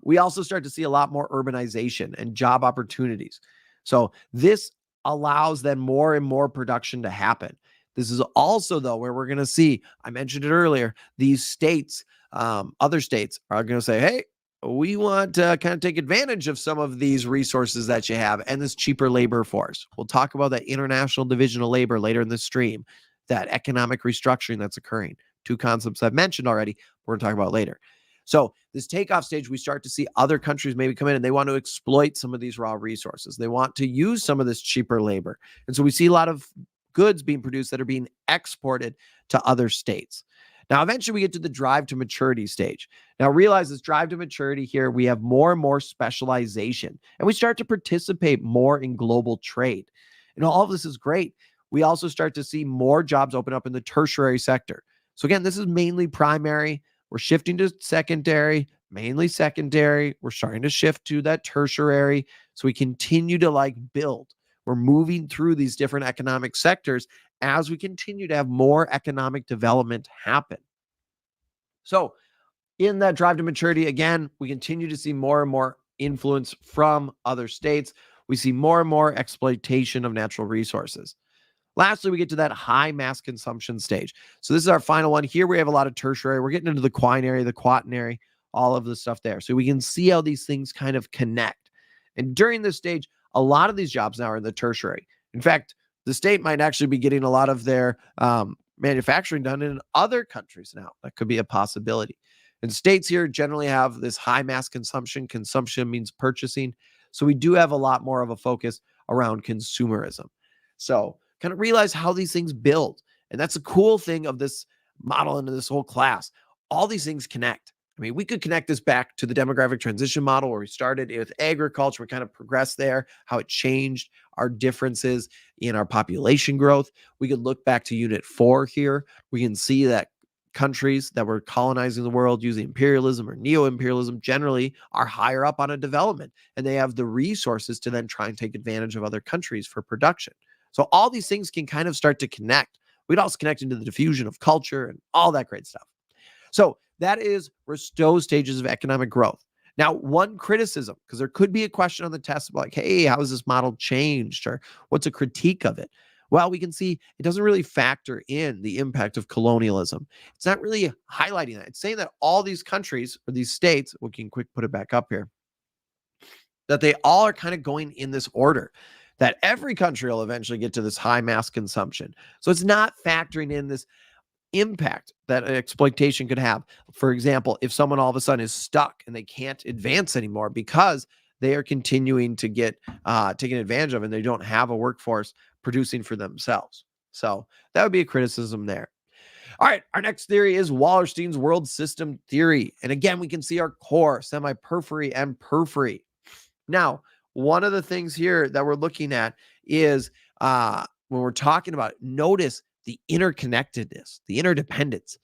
We also start to see a lot more urbanization and job opportunities. So this allows then more and more production to happen. This is also, though, where we're going to see, I mentioned it earlier, these states, other states are going to say, hey, we want to kind of take advantage of some of these resources that you have and this cheaper labor force. We'll talk about that international division of labor later in the stream, that economic restructuring that's occurring. Two concepts I've mentioned already, we're going to talk about later. So this takeoff stage, we start to see other countries maybe come in and they want to exploit some of these raw resources. They want to use some of this cheaper labor. And so we see a lot of goods being produced that are being exported to other states. Now, eventually we get to the drive to maturity stage. Now, realize this drive to maturity here, we have more and more specialization, and we start to participate more in global trade. And all of this is great. We also start to see more jobs open up in the tertiary sector. So again, this is mainly primary. We're shifting to secondary, mainly secondary. We're starting to shift to that tertiary. So we continue to build. We're moving through these different economic sectors as we continue to have more economic development happen. So in that drive to maturity, again, we continue to see more and more influence from other states. We see more and more exploitation of natural resources. Lastly, we get to that high mass consumption stage. So this is our final one. Here we have a lot of tertiary. We're getting into the quinary, the quaternary, all of the stuff there. So we can see how these things kind of connect. And during this stage, a lot of these jobs now are in the tertiary. In fact, the state might actually be getting a lot of their manufacturing done in other countries now. That could be a possibility. And states here generally have this high mass consumption. Consumption means purchasing. So we do have a lot more of a focus around consumerism. So kind of realize how these things build. And that's a cool thing of this model and this whole class. All these things connect. I mean, we could connect this back to the demographic transition model where we started with agriculture. We kind of progressed there, how it changed our differences in our population growth. We could look back to Unit 4 here. We can see that countries that were colonizing the world using imperialism or neo-imperialism generally are higher up on a development, and they have the resources to then try and take advantage of other countries for production. So all these things can kind of start to connect. We'd also connect into the diffusion of culture and all that great stuff. So that is Rostow's stages of economic growth. Now, one criticism, because there could be a question on the test like, hey, how has this model changed? Or what's a critique of it? Well, we can see it doesn't really factor in the impact of colonialism. It's not really highlighting that. It's saying that all these countries or these states, we can quick put it back up here, that they all are kind of going in this order, that every country will eventually get to this high mass consumption. So it's not factoring in this impact that exploitation could have. For example, if someone all of a sudden is stuck and they can't advance anymore because they are continuing to get taken advantage of and they don't have a workforce producing for themselves. So that would be a criticism there. All right, our next theory is Wallerstein's world system theory. And again, we can see our core, semi-periphery, and periphery. Now, one of the things here that we're looking at is when we're talking about, notice the interconnectedness, the interdependence.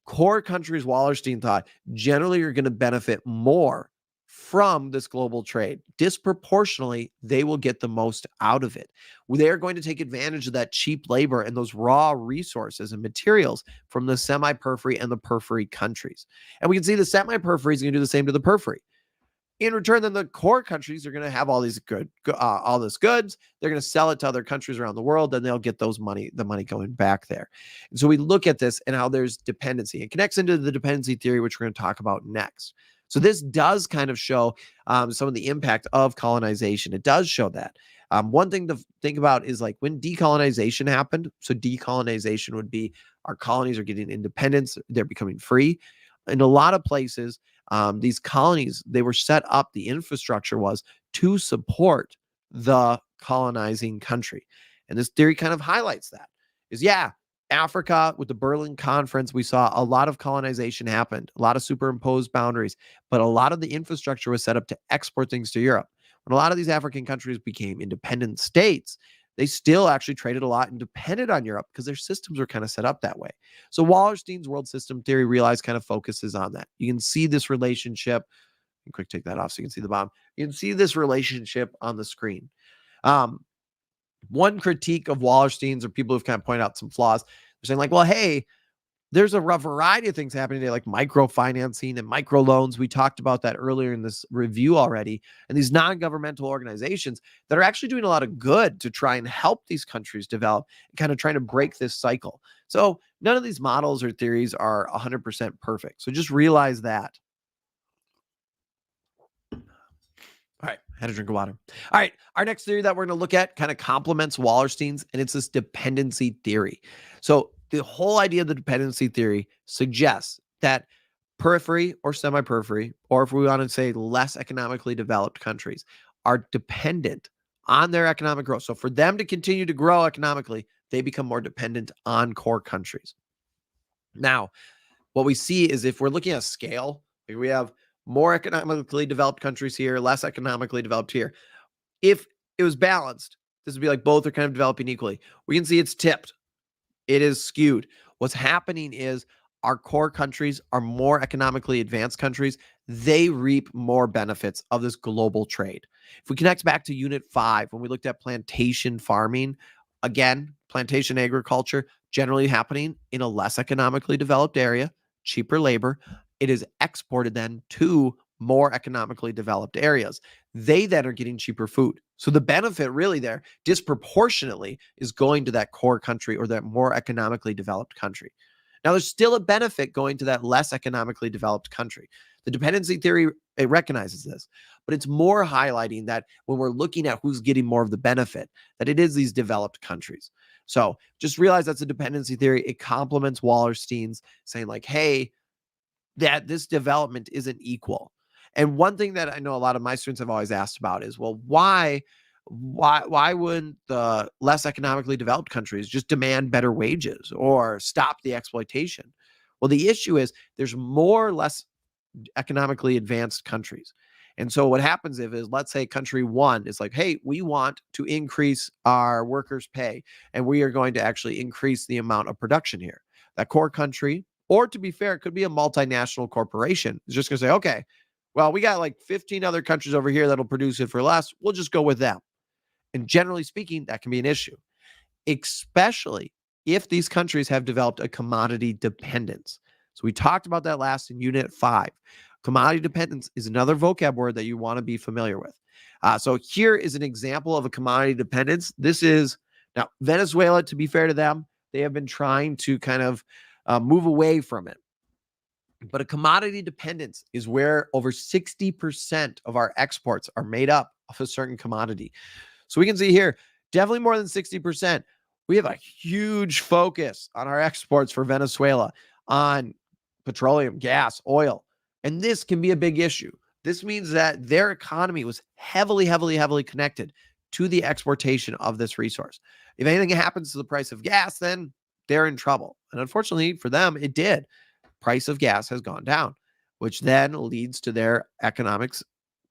Core countries, Wallerstein thought, generally are going to benefit more from this global trade. Disproportionately, they will get the most out of it. They're going to take advantage of that cheap labor and those raw resources and materials from the semi-periphery and the periphery countries. And we can see the semi-periphery is going to do the same to the periphery. In return, then the core countries are going to have all these all this goods. They're going to sell it to other countries around the world, and they'll get the money going back there. And so we look at this and how there's dependency. It connects into the dependency theory, which we're going to talk about next. So this does kind of show some of the impact of colonization. It does show that. One thing to think about is like when decolonization happened. So decolonization would be our colonies are getting independence, they're becoming free. In a lot of places, these colonies, they were set up, the infrastructure was to support the colonizing country. And this theory kind of highlights that is, yeah, Africa with the Berlin Conference, we saw a lot of colonization happened, a lot of superimposed boundaries, but a lot of the infrastructure was set up to export things to Europe. When a lot of these African countries became independent states, they still actually traded a lot and depended on Europe because their systems were kind of set up that way. So Wallerstein's world system theory realized kind of focuses on that. You can see this relationship. Quick, take that off so you can see the bottom. You can see this relationship on the screen. Um, One critique of Wallerstein's, or people who've kind of pointed out some flaws, they're saying like, well, hey, there's a variety of things happening today, like microfinancing and microloans. We talked about that earlier in this review already. And these non-governmental organizations that are actually doing a lot of good to try and help these countries develop and kind of trying to break this cycle. So none of these models or theories are 100% perfect. So just realize that. All right, had a drink of water. All right, our next theory that we're going to look at kind of complements Wallerstein's, and it's this dependency theory. So the whole idea of the dependency theory suggests that periphery or semi-periphery, or if we want to say less economically developed countries, are dependent on their economic growth. So for them to continue to grow economically, they become more dependent on core countries. Now, what we see is if we're looking at scale, we have more economically developed countries here, less economically developed here. If it was balanced, this would be like both are kind of developing equally. We can see it's tipped. It is skewed. What's happening is our core countries are more economically advanced countries. They reap more benefits of this global trade. If we connect back to Unit 5, when we looked at plantation farming, again, plantation agriculture generally happening in a less economically developed area, cheaper labor. It is exported then to more economically developed areas. They then are getting cheaper food. So the benefit really there disproportionately is going to that core country or that more economically developed country. Now, there's still a benefit going to that less economically developed country. The dependency theory, it recognizes this, but it's more highlighting that when we're looking at who's getting more of the benefit, that it is these developed countries. So just realize that's a dependency theory. It complements Wallerstein's saying like, hey, that this development isn't equal. And one thing that I know a lot of my students have always asked about is, well, why wouldn't the less economically developed countries just demand better wages or stop the exploitation? Well, the issue is there's more or less economically advanced countries. And so what happens if is, let's say country one is like, hey, we want to increase our workers' pay, and we are going to actually increase the amount of production here. That core country, or to be fair, it could be a multinational corporation, is just going to say, okay, well, we got like 15 other countries over here that'll produce it for less. We'll just go with them. And generally speaking, that can be an issue, especially if these countries have developed a commodity dependence. So we talked about that last in Unit 5. Commodity dependence is another vocab word that you want to be familiar with. So here is an example of a commodity dependence. This is now Venezuela, to be fair to them, they have been trying to kind of move away from it. But a commodity dependence is where over 60% of our exports are made up of a certain commodity. So we can see here, definitely more than 60%. We have a huge focus on our exports for Venezuela on petroleum, gas, oil. And this can be a big issue. This means that their economy was heavily connected to the exportation of this resource. If anything happens to the price of gas, then they're in trouble. And unfortunately for them, it did. Price of gas has gone down, which then leads to their economics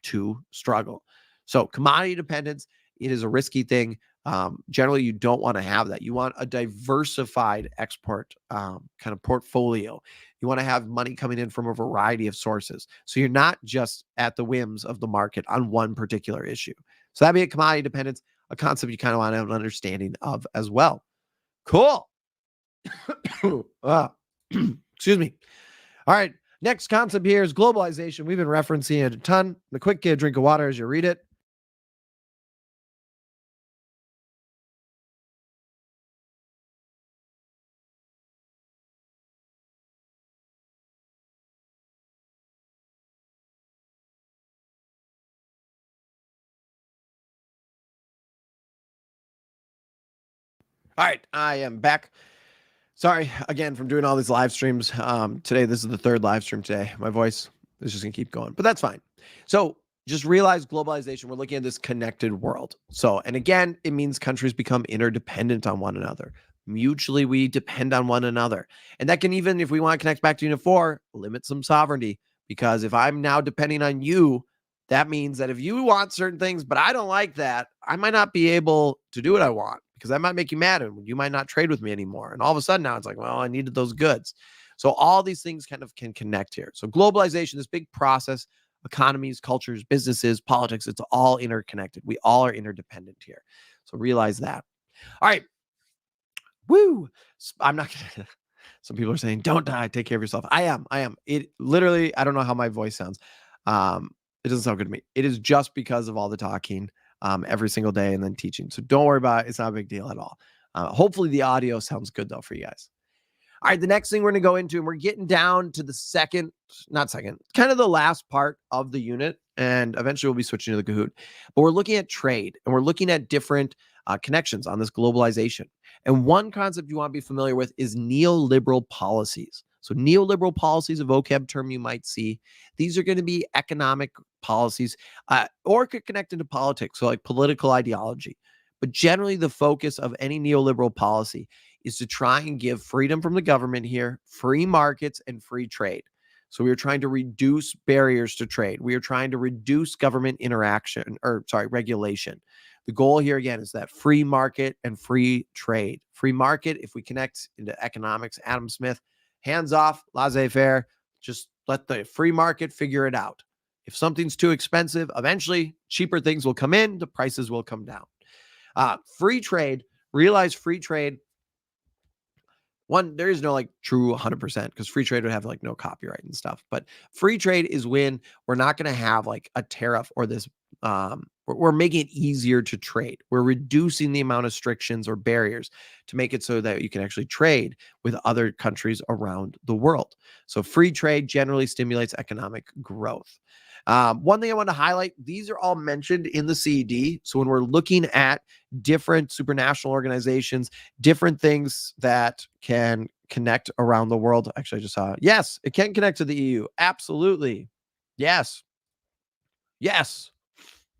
to struggle. So commodity dependence, it is a risky thing. Generally, you don't want to have that. You want a diversified export kind of portfolio. You want to have money coming in from a variety of sources. So you're not just at the whims of the market on one particular issue. So that'd be a commodity dependence, a concept you kind of want to have an understanding of as well. Cool. Excuse me. All right. Next concept here is globalization. We've been referencing it a ton. The quick get a drink of water as you read it. All right, I am back. Sorry again from doing all these live streams. Today, this is the third live stream today. My voice is just gonna keep going, but that's fine. So just realize globalization, we're looking at this connected world. So, and again, it means countries become interdependent on one another. Mutually, we depend on one another. And that can even, if we want to connect back to Unit 4, limit some sovereignty. Because if I'm now depending on you, that means that if you want certain things, but I don't like that, I might not be able to do what I want because that might make you mad and you might not trade with me anymore. And all of a sudden now it's like, well, I needed those goods. So all these things kind of can connect here. So globalization, this big process, economies, cultures, businesses, politics, it's all interconnected. We all are interdependent here. So realize that. All right. Woo. I'm not going to. Some people are saying, don't die, take care of yourself. I am. It literally, I don't know how my voice sounds. It doesn't sound good to me. It is just because of all the talking every single day and then teaching. So don't worry about it. It's not a big deal at all. Hopefully the audio sounds good though for you guys. All right, the next thing we're going to go into, and we're getting down to the kind of the last part of the unit, and eventually we'll be switching to the Kahoot. But we're looking at trade, and we're looking at different connections on this globalization. And one concept you want to be familiar with is neoliberal policies. So neoliberal policies, a vocab term you might see. These are going to be economic policies or could connect into politics, so like political ideology. But generally, the focus of any neoliberal policy is to try and give freedom from the government here, free markets, and free trade. So we are trying to reduce barriers to trade. We are trying to reduce government regulation. The goal here, again, is that free market and free trade. Free market, if we connect into economics, Adam Smith, hands off, laissez-faire, just let the free market figure it out. If something's too expensive, eventually cheaper things will come in, the prices will come down. Free trade, realize free trade. One, there is no like true 100% because free trade would have like no copyright and stuff. But free trade is when we're not going to have like a tariff or this. We're making it easier to trade. We're reducing the amount of restrictions or barriers to make it so that you can actually trade with other countries around the world. So free trade generally stimulates economic growth. One thing I want to highlight, these are all mentioned in the CED. So when we're looking at different supranational organizations, different things that can connect around the world. Actually, I just saw, yes, it can connect to the EU. Absolutely. Yes.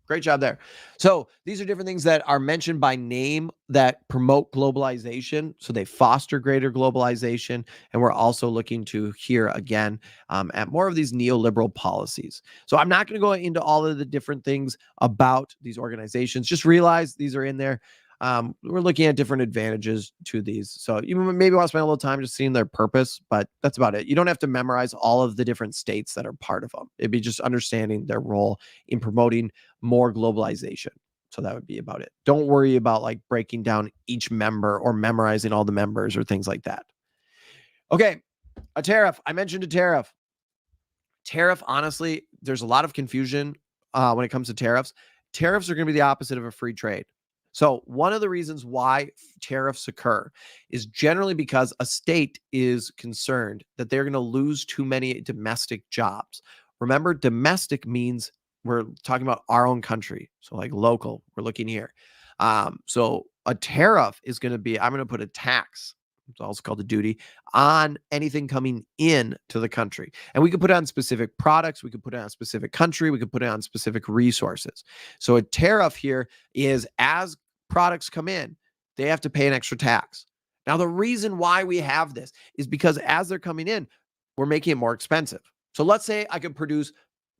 Great job there. So these are different things that are mentioned by name that promote globalization. So they foster greater globalization. And we're also looking to here again at more of these neoliberal policies. So I'm not going to go into all of the different things about these organizations. Just realize these are in there. We're looking at different advantages to these. So you maybe want to spend a little time just seeing their purpose, but that's about it. You don't have to memorize all of the different states that are part of them. It'd be just understanding their role in promoting more globalization. So that would be about it. Don't worry about like breaking down each member or memorizing all the members or things like that. Okay, a tariff. I mentioned a tariff. Tariff, honestly, there's a lot of confusion when it comes to tariffs. Tariffs are going to be the opposite of a free trade. So one of the reasons why tariffs occur is generally because a state is concerned that they're going to lose too many domestic jobs. Remember, domestic means we're talking about our own country. So like local, we're looking here. So a tariff is going to be, I'm going to put a tax, it's also called a duty, on anything coming in to the country. And we could put it on specific products. We could put it on a specific country. We could put it on specific resources. So a tariff here is as products come in, they have to pay an extra tax. Now, the reason why we have this is because as they're coming in, we're making it more expensive. So let's say I could produce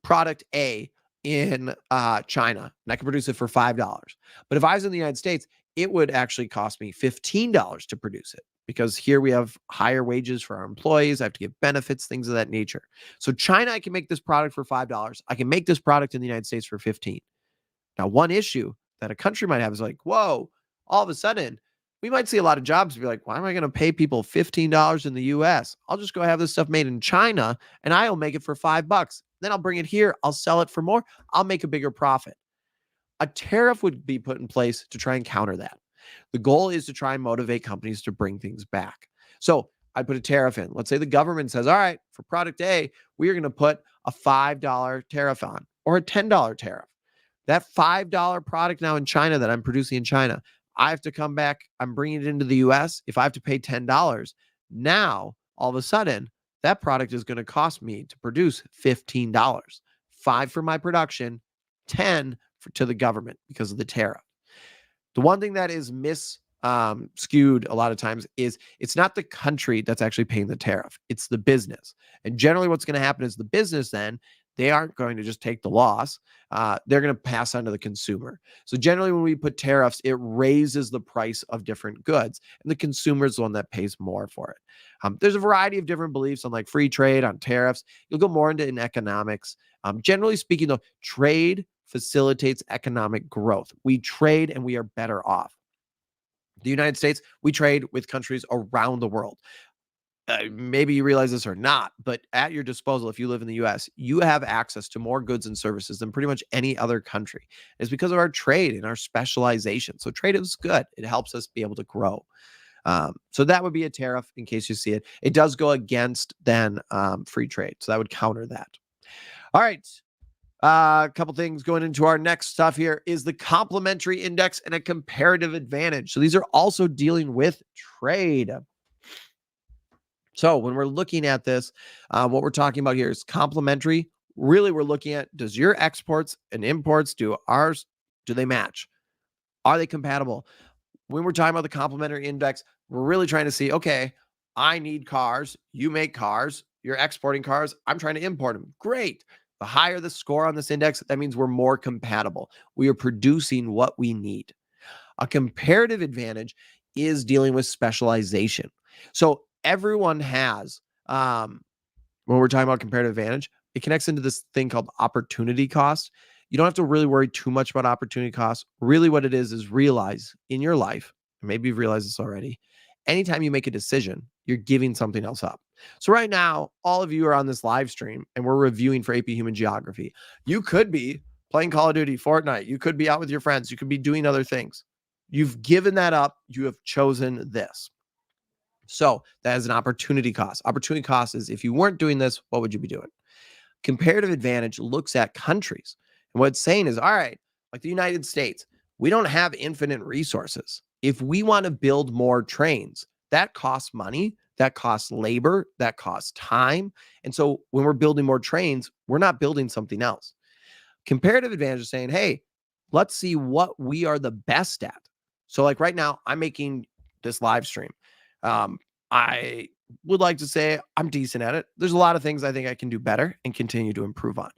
product A in China, and I could produce it for $5. But if I was in the United States, it would actually cost me $15 to produce it because here we have higher wages for our employees. I have to give benefits, things of that nature. So China, I can make this product for $5. I can make this product in the United States for $15. Now, one issue that a country might have is like, whoa, all of a sudden, we might see a lot of jobs be like, why am I going to pay people $15 in the US? I'll just go have this stuff made in China and I'll make it for $5. Then I'll bring it here. I'll sell it for more. I'll make a bigger profit. A tariff would be put in place to try and counter that. The goal is to try and motivate companies to bring things back. So I put a tariff in. Let's say the government says, all right, for product A, we are going to put a $5 tariff on or a $10 tariff. That $5 product now in China that I'm producing in China, I have to come back. I'm bringing it into the US. If I have to pay $10, now all of a sudden that product is going to cost me to produce $15, 5 for my production, 10 to the government because of the tariff. The one thing that is skewed a lot of times is it's not the country that's actually paying the tariff. It's the business. And generally what's going to happen is the business then, they aren't going to just take the loss. They're going to pass on to the consumer. So generally when we put tariffs, it raises the price of different goods and the consumer is the one that pays more for it. There's a variety of different beliefs on like free trade, on tariffs. You'll go more into in economics. Generally speaking though, trade facilitates economic growth. We trade and we are better off. The United States, we trade with countries around the world. Maybe you realize this or not, but at your disposal, if you live in the US, you have access to more goods and services than pretty much any other country. It's because of our trade and our specialization. So trade is good. It helps us be able to grow. So that would be a tariff in case you see it. It does go against then free trade. So that would counter that. All right. A couple things going into our next stuff here is the complementary index and a comparative advantage. So these are also dealing with trade. So when we're looking at this, what we're talking about here is complementary. Really, we're looking at, does your exports and imports, do they match? Are they compatible? When we're talking about the complementary index, we're really trying to see, okay, I need cars. You make cars. You're exporting cars. I'm trying to import them. Great. The higher the score on this index, that means we're more compatible. We are producing what we need. A comparative advantage is dealing with specialization. So everyone has, when we're talking about comparative advantage, it connects into this thing called opportunity cost. You don't have to really worry too much about opportunity costs. Really what it is realize in your life, maybe you've realized this already, anytime you make a decision, you're giving something else up. So right now, all of you are on this live stream and we're reviewing for AP Human Geography. You could be playing Call of Duty, Fortnite. You could be out with your friends. You could be doing other things. You've given that up. You have chosen this. So that is an opportunity cost. Opportunity cost is if you weren't doing this, what would you be doing? Comparative advantage looks at countries. And what it's saying is, all right, like the United States, we don't have infinite resources. If we want to build more trains, that costs money, that costs labor, that costs time. And so when we're building more trains, we're not building something else. Comparative advantage is saying, hey, let's see what we are the best at. So like right now, I'm making this live stream. I would like to say I'm decent at it. There's a lot of things I think I can do better and continue to improve on.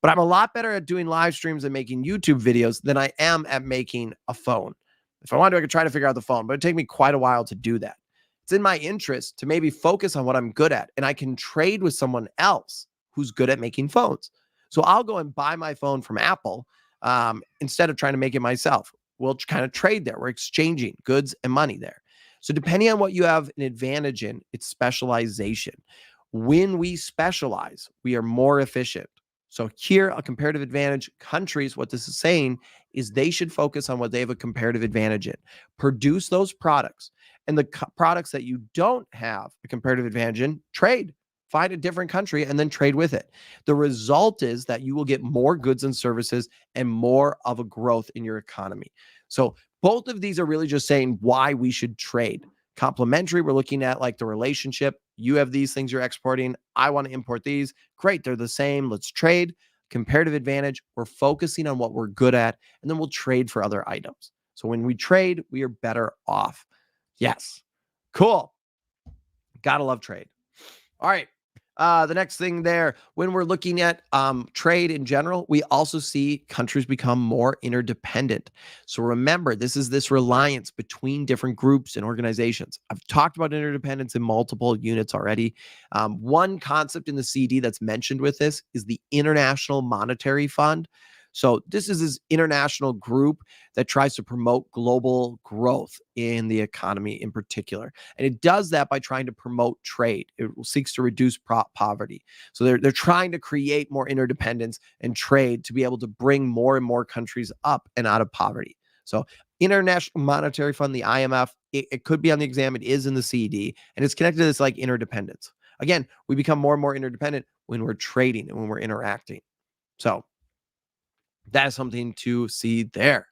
But I'm a lot better at doing live streams and making YouTube videos than I am at making a phone. If I wanted to, I could try to figure out the phone, but it'd take me quite a while to do that. It's in my interest to maybe focus on what I'm good at, and I can trade with someone else who's good at making phones. So I'll go and buy my phone from Apple instead of trying to make it myself. We'll kind of trade there. We're exchanging goods and money there. So depending on what you have an advantage in, it's specialization. When we specialize, we are more efficient. So here, a comparative advantage, countries, what this is saying is they should focus on what they have a comparative advantage in. Produce those products. And the products that you don't have a comparative advantage in, trade. Find a different country and then trade with it. The result is that you will get more goods and services and more of a growth in your economy. So both of these are really just saying why we should trade. Complementary, we're looking at like the relationship. You have these things you're exporting. I want to import these. Great, they're the same. Let's trade. Comparative advantage, we're focusing on what we're good at, and then we'll trade for other items. So when we trade, we are better off. Yes. Cool. Gotta love trade. All right. The next thing there, when we're looking at trade in general, we also see countries become more interdependent. So remember, this is this reliance between different groups and organizations. I've talked about interdependence in multiple units already. One concept in the CD that's mentioned with this is the International Monetary Fund. So this is this international group that tries to promote global growth in the economy in particular. And it does that by trying to promote trade. It seeks to reduce poverty. So they're trying to create more interdependence and trade to be able to bring more and more countries up and out of poverty. So International Monetary Fund, the IMF, it could be on the exam. It is in the CED, and it's connected to this like interdependence. Again, we become more and more interdependent when we're trading and when we're interacting. So that is something to see there.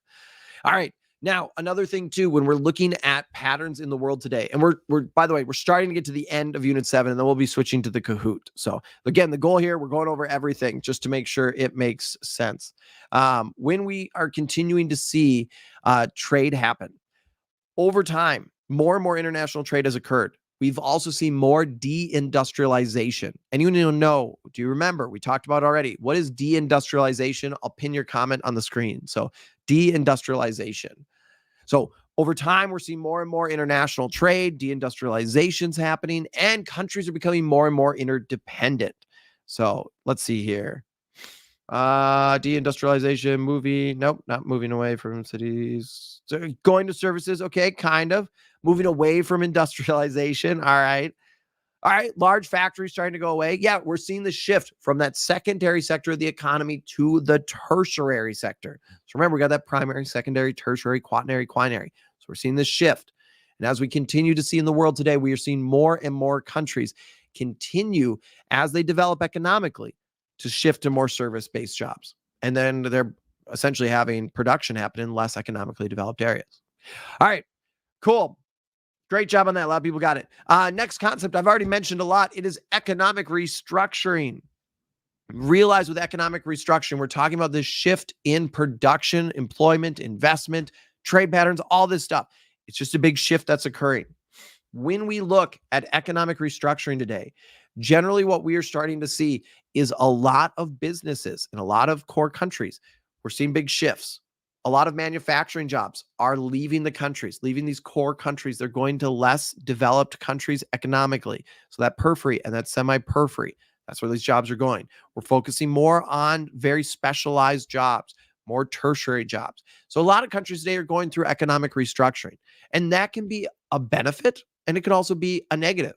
All right. Now, another thing too, when we're looking at patterns in the world today, and we're by the way, we're starting to get to the end of Unit 7, and then we'll be switching to the Kahoot. So again, the goal here, we're going over everything just to make sure it makes sense. When we are continuing to see trade happen over time, more and more international trade has occurred. We've also seen more deindustrialization. Anyone know, do you remember? We talked about already. What is deindustrialization? I'll pin your comment on the screen. So deindustrialization. So over time, we're seeing more and more international trade, deindustrialization's happening, and countries are becoming more and more interdependent. So let's see here. Deindustrialization, nope, not moving away from cities. So going to services, okay, kind of. Moving away from industrialization, all right. All right, large factories starting to go away. Yeah, we're seeing the shift from that secondary sector of the economy to the tertiary sector. So remember, we got that primary, secondary, tertiary, quaternary, quinary. So we're seeing this shift. And as we continue to see in the world today, we are seeing more and more countries continue as they develop economically to shift to more service-based jobs. And then they're essentially having production happen in less economically developed areas. All right, cool. Great job on that. A lot of people got it. Next concept I've already mentioned a lot. It is economic restructuring. Realize with economic restructuring, we're talking about this shift in production, employment, investment, trade patterns, all this stuff. It's just a big shift that's occurring. When we look at economic restructuring today, generally what we are starting to see is a lot of businesses in a lot of core countries. We're seeing big shifts. A lot of manufacturing jobs are leaving the countries, leaving these core countries. They're going to less developed countries economically. So that periphery and that semi-periphery, that's where these jobs are going. We're focusing more on very specialized jobs, more tertiary jobs. So a lot of countries today are going through economic restructuring, and that can be a benefit and it can also be a negative.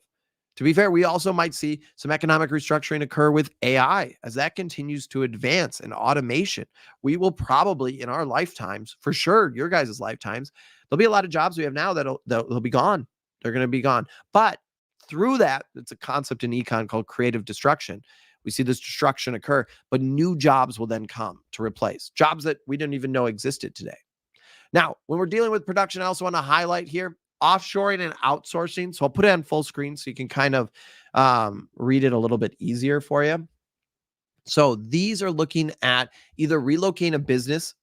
To be fair, we also might see some economic restructuring occur with AI as that continues to advance and automation. We will probably in our lifetimes, for sure, your guys' lifetimes, there'll be a lot of jobs we have now that'll be gone. They're going to be gone. But through that, it's a concept in econ called creative destruction. We see this destruction occur, but new jobs will then come to replace jobs that we didn't even know existed today. Now, when we're dealing with production, I also want to highlight here offshoring and outsourcing. So I'll put it on full screen so you can kind of read it a little bit easier for you. So these are looking at either relocating a business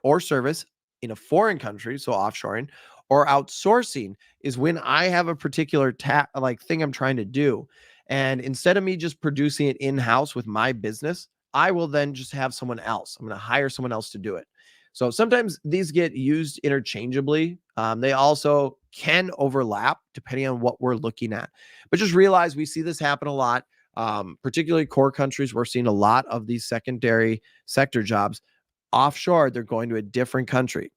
or service in a foreign country, so offshoring, or outsourcing is when I have a particular thing I'm trying to do. And instead of me just producing it in-house with my business, I will then just have someone else. I'm going to hire someone else to do it. So sometimes these get used interchangeably. They also can overlap depending on what we're looking at. But just realize we see this happen a lot, particularly core countries. We're seeing a lot of these secondary sector jobs offshore. They're going to a different country.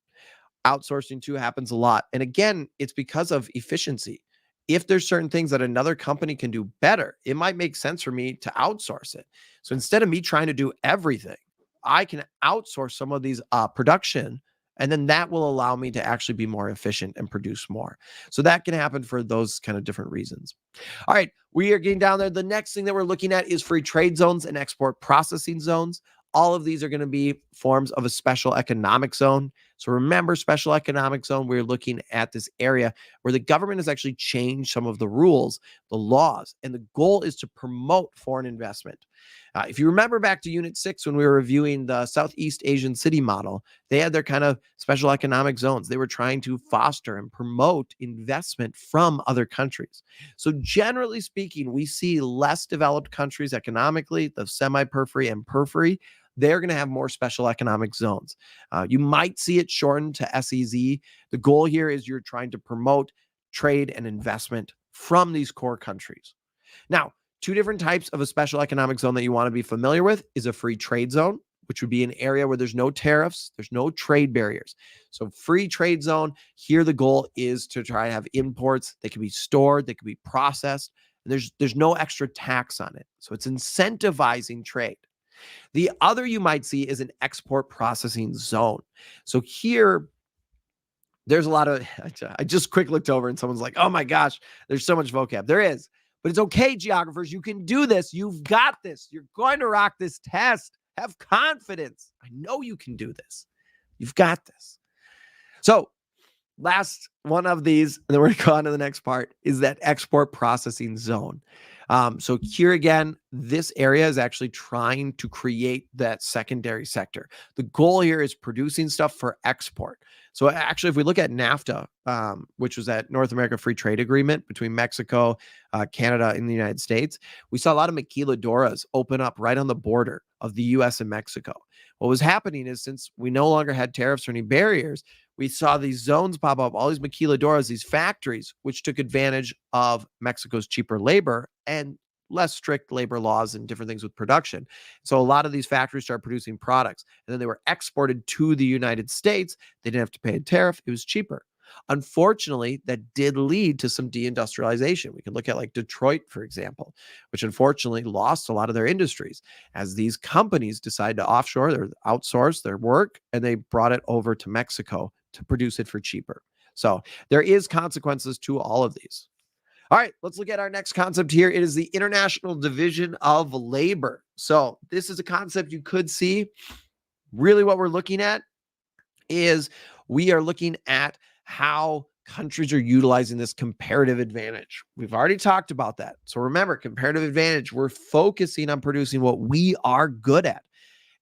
Outsourcing too happens a lot. And again, it's because of efficiency. If there's certain things that another company can do better, it might make sense for me to outsource it. So instead of me trying to do everything, I can outsource some of these production, and then that will allow me to actually be more efficient and produce more. So that can happen for those kind of different reasons. All right, we are getting down there. The next thing that we're looking at is free trade zones and export processing zones. All of these are going to be forms of a special economic zone. So remember, special economic zone, we're looking at this area where the government has actually changed some of the rules, the laws, and the goal is to promote foreign investment. If you remember back to Unit 6 when we were reviewing the Southeast Asian city model, they had their kind of special economic zones. They were trying to foster and promote investment from other countries. So generally speaking, we see less developed countries economically, the semi-periphery and periphery, they're going to have more special economic zones. You might see it shortened to SEZ. The goal here is you're trying to promote trade and investment from these core countries. Now, two different types of a special economic zone that you want to be familiar with is a free trade zone, which would be an area where there's no tariffs, there's no trade barriers. So free trade zone, here the goal is to try to have imports. They can be stored, they can be processed. And there's no extra tax on it. So it's incentivizing trade. The other you might see is an export processing zone. So here, there's a lot of, I just quick looked over and someone's like, oh my gosh, there's so much vocab. There is, but it's okay, geographers. You can do this. You've got this. You're going to rock this test. Have confidence. I know you can do this. You've got this. So last one of these, and then we're going to go on to the next part, is that export processing zone. So here again, this area is actually trying to create that secondary sector. The goal here is producing stuff for export. So actually, if we look at NAFTA, which was that North America Free Trade Agreement between Mexico, Canada, and the United States, we saw a lot of maquiladoras open up right on the border of the US and Mexico. What was happening is, since we no longer had tariffs or any barriers, we saw these zones pop up, all these maquiladoras, these factories, which took advantage of Mexico's cheaper labor and less strict labor laws and different things with production. So a lot of these factories started producing products, and then they were exported to the United States. They didn't have to pay a tariff. It was cheaper. Unfortunately, that did lead to some deindustrialization. We can look at like Detroit, for example, which unfortunately lost a lot of their industries as these companies decided to offshore or outsource their work, and they brought it over to Mexico to produce it for cheaper. So there is consequences to all of these. All right, let's look at our next concept here. It is the International Division of Labor. So this is a concept you could see. Really what we're looking at is we are looking at how countries are utilizing this comparative advantage. We've already talked about that. So remember, comparative advantage, we're focusing on producing what we are good at.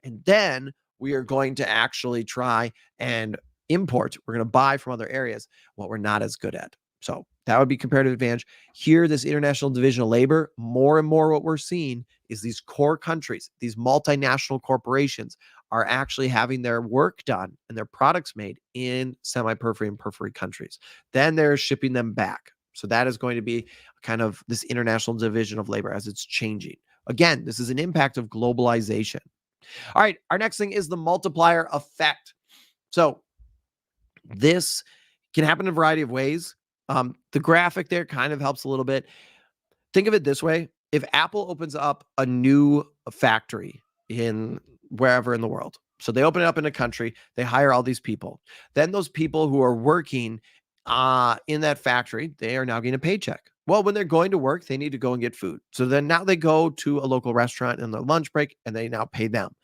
And then we are going to actually try and import. We're going to buy from other areas what we're not as good at. So that would be comparative advantage. Here, this International Division of Labor, more and more what we're seeing is these core countries, these multinational corporations are actually having their work done and their products made in semi-periphery and periphery countries. Then they're shipping them back. So that is going to be kind of this International Division of Labor as it's changing. Again, this is an impact of globalization. All right, our next thing is the multiplier effect. So this can happen in a variety of ways. The graphic there kind of helps a little bit. Think of it this way. If Apple opens up a new factory in wherever in the world, so they open it up in a country, they hire all these people. Then those people who are working in that factory, they are now getting a paycheck. Well, when they're going to work, they need to go and get food. So then now they go to a local restaurant in their lunch break and they now pay them.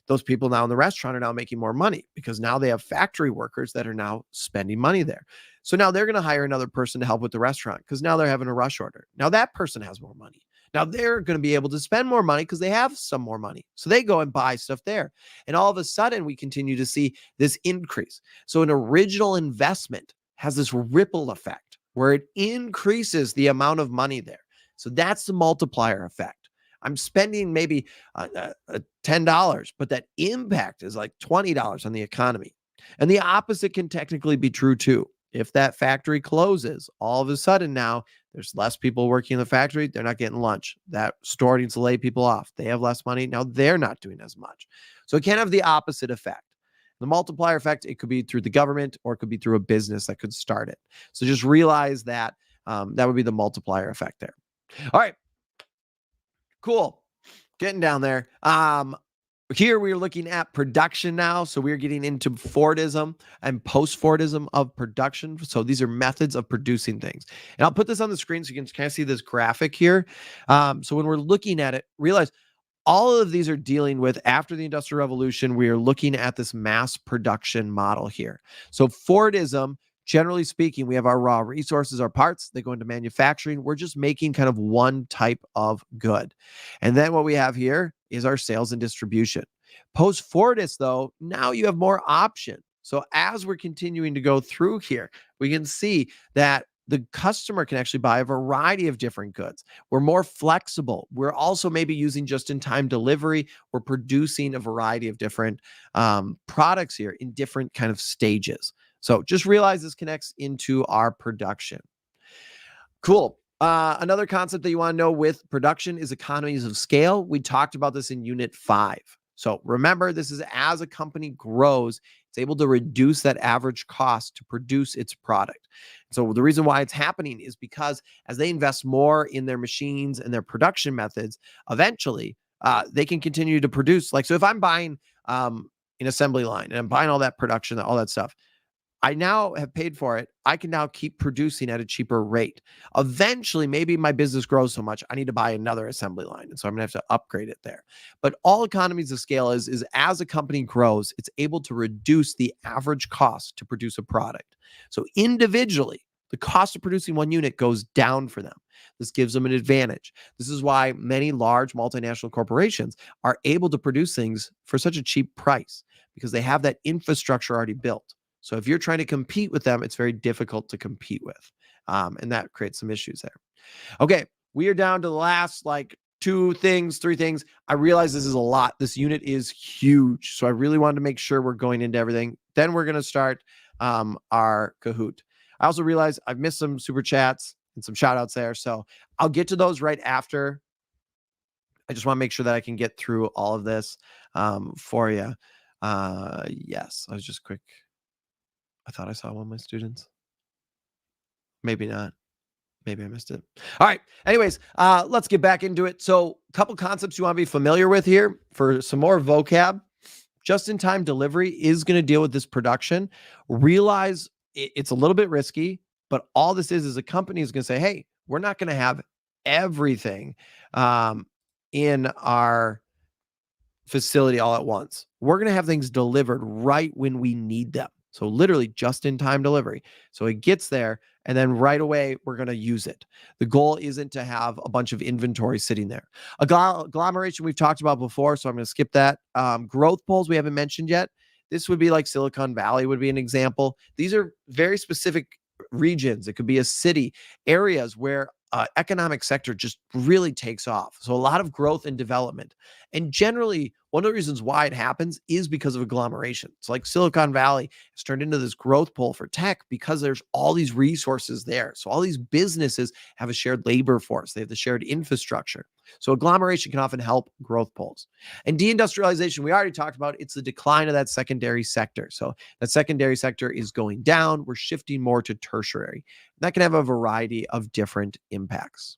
Those people now in the restaurant are now making more money because now they have factory workers that are now spending money there. So now they're going to hire another person to help with the restaurant because now they're having a rush order. Now that person has more money. Now they're going to be able to spend more money because they have some more money. So they go and buy stuff there. And all of a sudden, we continue to see this increase. So an original investment has this ripple effect where it increases the amount of money there. So that's the multiplier effect. I'm spending maybe $10, but that impact is like $20 on the economy. And the opposite can technically be true too. If that factory closes, all of a sudden now there's less people working in the factory. They're not getting lunch. That store needs to lay people off. They have less money. Now they're not doing as much. So it can have the opposite effect. The multiplier effect, it could be through the government or it could be through a business that could start it. So just realize that that would be the multiplier effect there. All right. Cool. Getting down there. Here we are looking at production now. So we're getting into Fordism and post-Fordism of production. So these are methods of producing things. And I'll put this on the screen so you can kind of see this graphic here. So when we're looking at it, realize all of these are dealing with, after the Industrial Revolution, we are looking at this mass production model here. So Fordism, generally speaking, we have our raw resources, our parts, they go into manufacturing. We're just making kind of one type of good. And then what we have here is our sales and distribution. Post-Fordist, though, now you have more option. So as we're continuing to go through here, we can see that the customer can actually buy a variety of different goods. We're more flexible. We're also maybe using just-in-time delivery. We're producing a variety of different products here in different kind of stages. So just realize this connects into our production. Cool. Another concept that you want to know with production is economies of scale. We talked about this in Unit 5. So remember, this is as a company grows, it's able to reduce that average cost to produce its product. So the reason why it's happening is because as they invest more in their machines and their production methods, eventually they can continue to produce. Like, so if I'm buying an assembly line and I'm buying all that production, all that stuff, I now have paid for it. I can now keep producing at a cheaper rate. Eventually, maybe my business grows so much, I need to buy another assembly line. And so I'm going to have to upgrade it there. But all economies of scale is as a company grows, it's able to reduce the average cost to produce a product. So individually, the cost of producing one unit goes down for them. This gives them an advantage. This is why many large multinational corporations are able to produce things for such a cheap price because they have that infrastructure already built. So if you're trying to compete with them, it's very difficult to compete with. And that creates some issues there. Okay, we are down to the last like 3 things. I realize this is a lot. This unit is huge. So I really wanted to make sure we're going into everything. Then we're going to start our Kahoot. I also realize I've missed some super chats and some shout outs there. So I'll get to those right after. I just want to make sure that I can get through all of this for you. Yes, I was just quick. I thought I saw one of my students. Maybe not. Maybe I missed it. All right. Anyways, let's get back into it. So a couple concepts you want to be familiar with here for some more vocab. Just-in-time delivery is going to deal with this production. Realize it's a little bit risky, but all this is a company is going to say, hey, we're not going to have everything in our facility all at once. We're going to have things delivered right when we need them. So literally just-in-time delivery. So it gets there, and then right away, we're going to use it. The goal isn't to have a bunch of inventory sitting there. Agglomeration we've talked about before, so I'm going to skip that. Growth poles we haven't mentioned yet. This would be like Silicon Valley would be an example. These are very specific regions. It could be a city, areas where economic sector just really takes off. So a lot of growth and development. And generally, one of the reasons why it happens is because of agglomeration. It's like Silicon Valley has turned into this growth pole for tech because there's all these resources there. So all these businesses have a shared labor force. They have the shared infrastructure. So agglomeration can often help growth poles. And deindustrialization, we already talked about, it's the decline of that secondary sector. So that secondary sector is going down. We're shifting more to tertiary. That can have a variety of different impacts.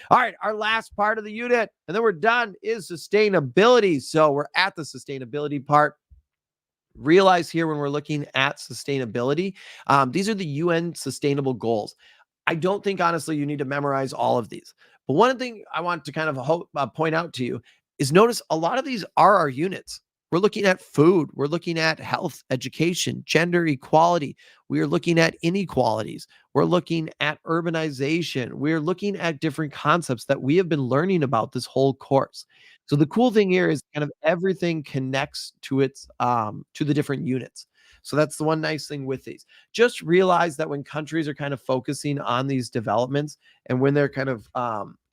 All right, our last part of the unit, and then we're done, is sustainability. So we're at the sustainability part. Realize here when we're looking at sustainability, these are the UN sustainable goals. I don't think, honestly, you need to memorize all of these. But one thing I want to kind of point out to you is notice a lot of these are our units. We're looking at food. We're looking at health, education, gender equality. We are looking at inequalities. We're looking at urbanization. We're looking at different concepts that we have been learning about this whole course. So the cool thing here is kind of everything connects to its to the different units. So that's the one nice thing with these. Just realize that when countries are kind of focusing on these developments and when they're kind of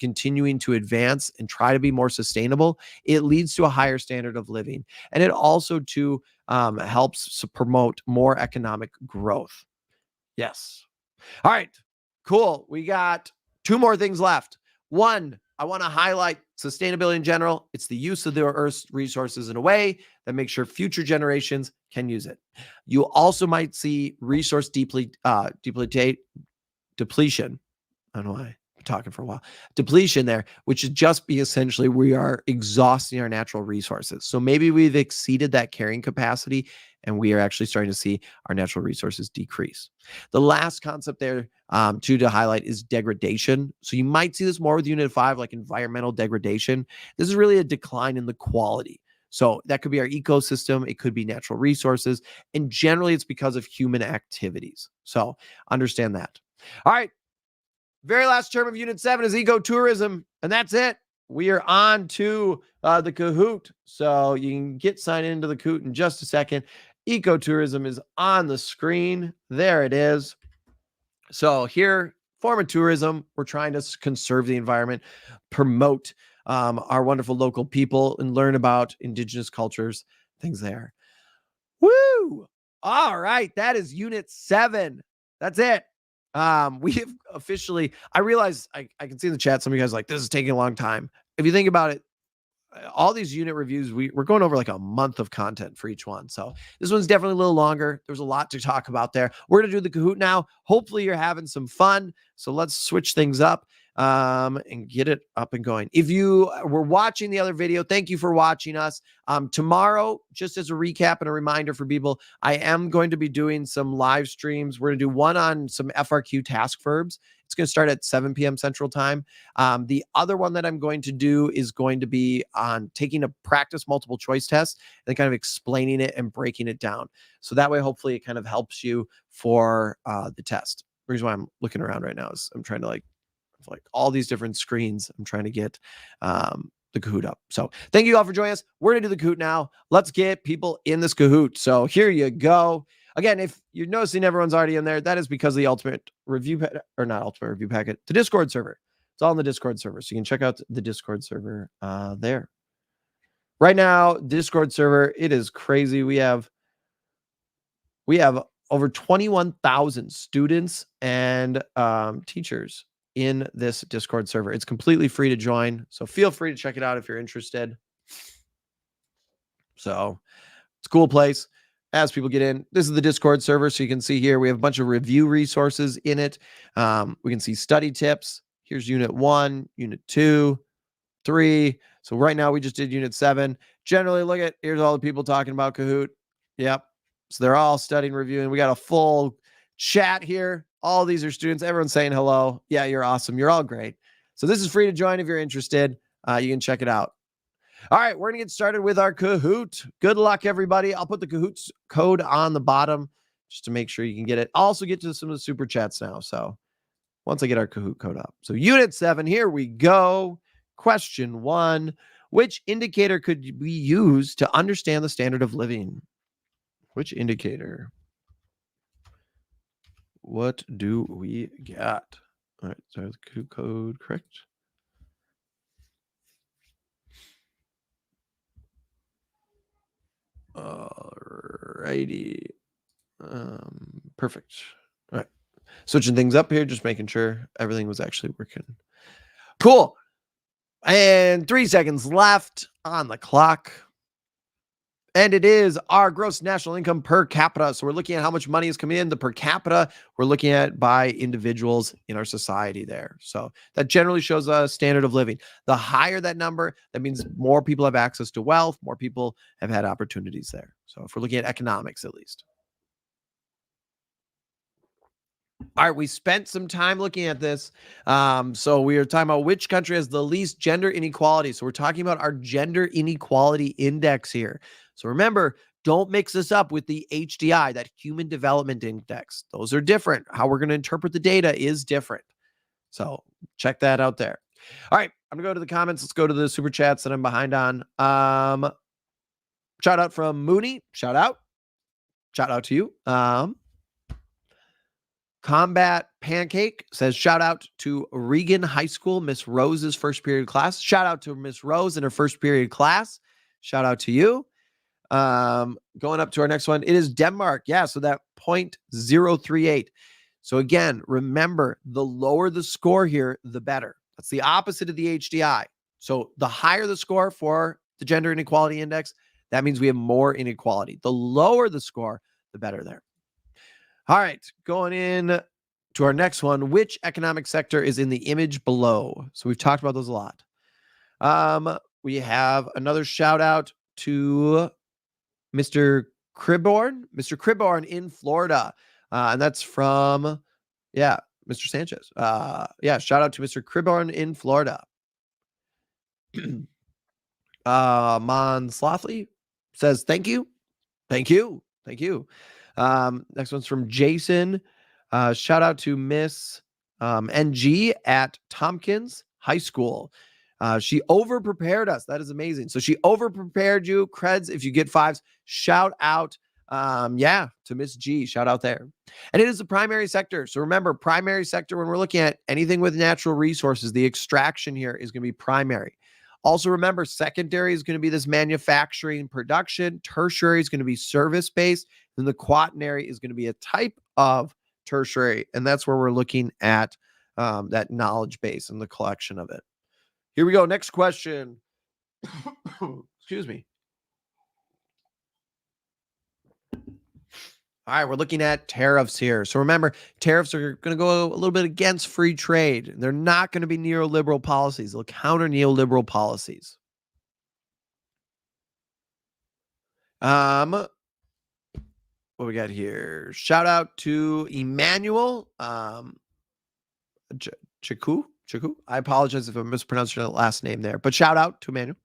continuing to advance and try to be more sustainable, it leads to a higher standard of living. And it also to helps promote more economic growth. Yes. All right, cool. We got 2 more things left. One, I want to highlight sustainability in general. It's the use of the Earth's resources in a way that makes sure future generations can use it. You also might see resource depletion. I don't know why I'm talking for a while. Depletion there, which is just be essentially we are exhausting our natural resources. So maybe we've exceeded that carrying capacity and we are actually starting to see our natural resources decrease. The last concept there to highlight is degradation. So you might see this more with Unit 5, like environmental degradation. This is really a decline in the quality. So that could be our ecosystem. It could be natural resources. And generally, it's because of human activities. So understand that. All right. Very last term of Unit 7 is ecotourism. And that's it. We are on to the Kahoot. So you can get signed into the Kahoot in just a second. Ecotourism is on the screen. There it is. So here, form of tourism, we're trying to conserve the environment, promote our wonderful local people, and learn about indigenous cultures, things there. Woo! All right, that is Unit 7. That's it. We have officially, I realize I can see in the chat, some of you guys are like, this is taking a long time. If you think about it, all these unit reviews, we're going over like a month of content for each one. So this one's definitely a little longer. There's a lot to talk about there. We're going to do the Kahoot now. Hopefully you're having some fun. So let's switch things up. and get it up and going. If you were watching the other video, thank you for watching us. Tomorrow, just as a recap and a reminder for people, I am going to be doing some live streams. We're going to do one on some FRQ task verbs. It's going to start at 7 p.m. Central Time. The other one that I'm going to do is going to be on taking a practice multiple choice test and kind of explaining it and breaking it down. So that way, hopefully, it kind of helps you for the test. The reason why I'm looking around right now is I'm trying to like all these different screens. I'm trying to get the Kahoot up. So thank you all for joining us. We're going to do the Kahoot now. Let's get people in this Kahoot. So here you go. Again, if you're noticing everyone's already in there, that is because of the ultimate review, or not ultimate review packet, the Discord server. It's all in the Discord server. So you can check out the Discord server there. Right now, Discord server, it is crazy. We have over 21,000 students and teachers in this Discord server. It's completely free to join, so feel free to check it out if you're interested. So it's a cool place. As people get in, this is the Discord server, so you can see here we have a bunch of review resources in it. We can see study tips. Here's Unit 1, Unit 2, 3. So right now we just did Unit 7. Generally, look at, here's all the people talking about Kahoot. Yep. So they're all studying, reviewing. We got a full chat here. All these are students. Everyone's saying hello. Yeah, you're awesome. You're all great. So this is free to join if you're interested. You can check it out. All right, we're going to get started with our Kahoot. Good luck, everybody. I'll put the Kahoot code on the bottom just to make sure you can get it. I'll also get to some of the super chats now. So once I get our Kahoot code up. So Unit 7, here we go. Question 1. Which indicator could we use to understand the standard of living? Which indicator? What do we got? All right, so the Kahoot code correct. All righty. Perfect. All right. Switching things up here, just making sure everything was actually working. Cool. And 3 seconds left on the clock. And it is our gross national income per capita. So we're looking at how much money is coming in. The per capita we're looking at by individuals in our society there. So that generally shows a standard of living. The higher that number, that means more people have access to wealth, more people have had opportunities there. So if we're looking at economics, at least. All right, we spent some time looking at this. So we are talking about which country has the least gender inequality. So we're talking about our gender inequality index here. So remember, don't mix this up with the HDI, that Human Development Index. Those are different. How we're going to interpret the data is different. So check that out there. All right, I'm going to go to the comments. Let's go to the super chats that I'm behind on. Shout out from Mooney. Shout out. Shout out to you. Combat Pancake says, shout out to Regan High School, Miss Rose's first period class. Shout out to Miss Rose in her first period class. Shout out to you. Going up to our next one. It is Denmark. Yeah, so that 0.038. So again, remember, the lower the score here, the better. That's the opposite of the HDI. So the higher the score for the gender inequality index, that means we have more inequality. The lower the score, the better there. All right, going in to our next one. Which economic sector is in the image below? So we've talked about those a lot. We have another shout out to Mr. Criborn. Mr. Criborn in Florida. And that's from, Mr. Sanchez. Shout out to Mr. Criborn in Florida. Mon Slothley says, thank you. Thank you. Thank you. Next one's from Jason. Shout out to Miss NG at Tompkins High School. She over prepared us. That is amazing. So she over prepared you. Creds if you get 5s. Shout out to Miss G. Shout out there. And it is the primary sector. So remember, primary sector, when we're looking at anything with natural resources, the extraction here is going to be primary. Also remember, secondary is going to be this manufacturing production. Tertiary is going to be service-based. Then the quaternary is going to be a type of tertiary. And that's where we're looking at that knowledge base and the collection of it. Here we go. Next question. Excuse me. All right, we're looking at tariffs here. So remember, tariffs are going to go a little bit against free trade. They're not going to be neoliberal policies. They'll counter neoliberal policies. What we got here? Shout out to Emmanuel Chiku. I apologize if I mispronounced your last name there, but shout out to Emmanuel.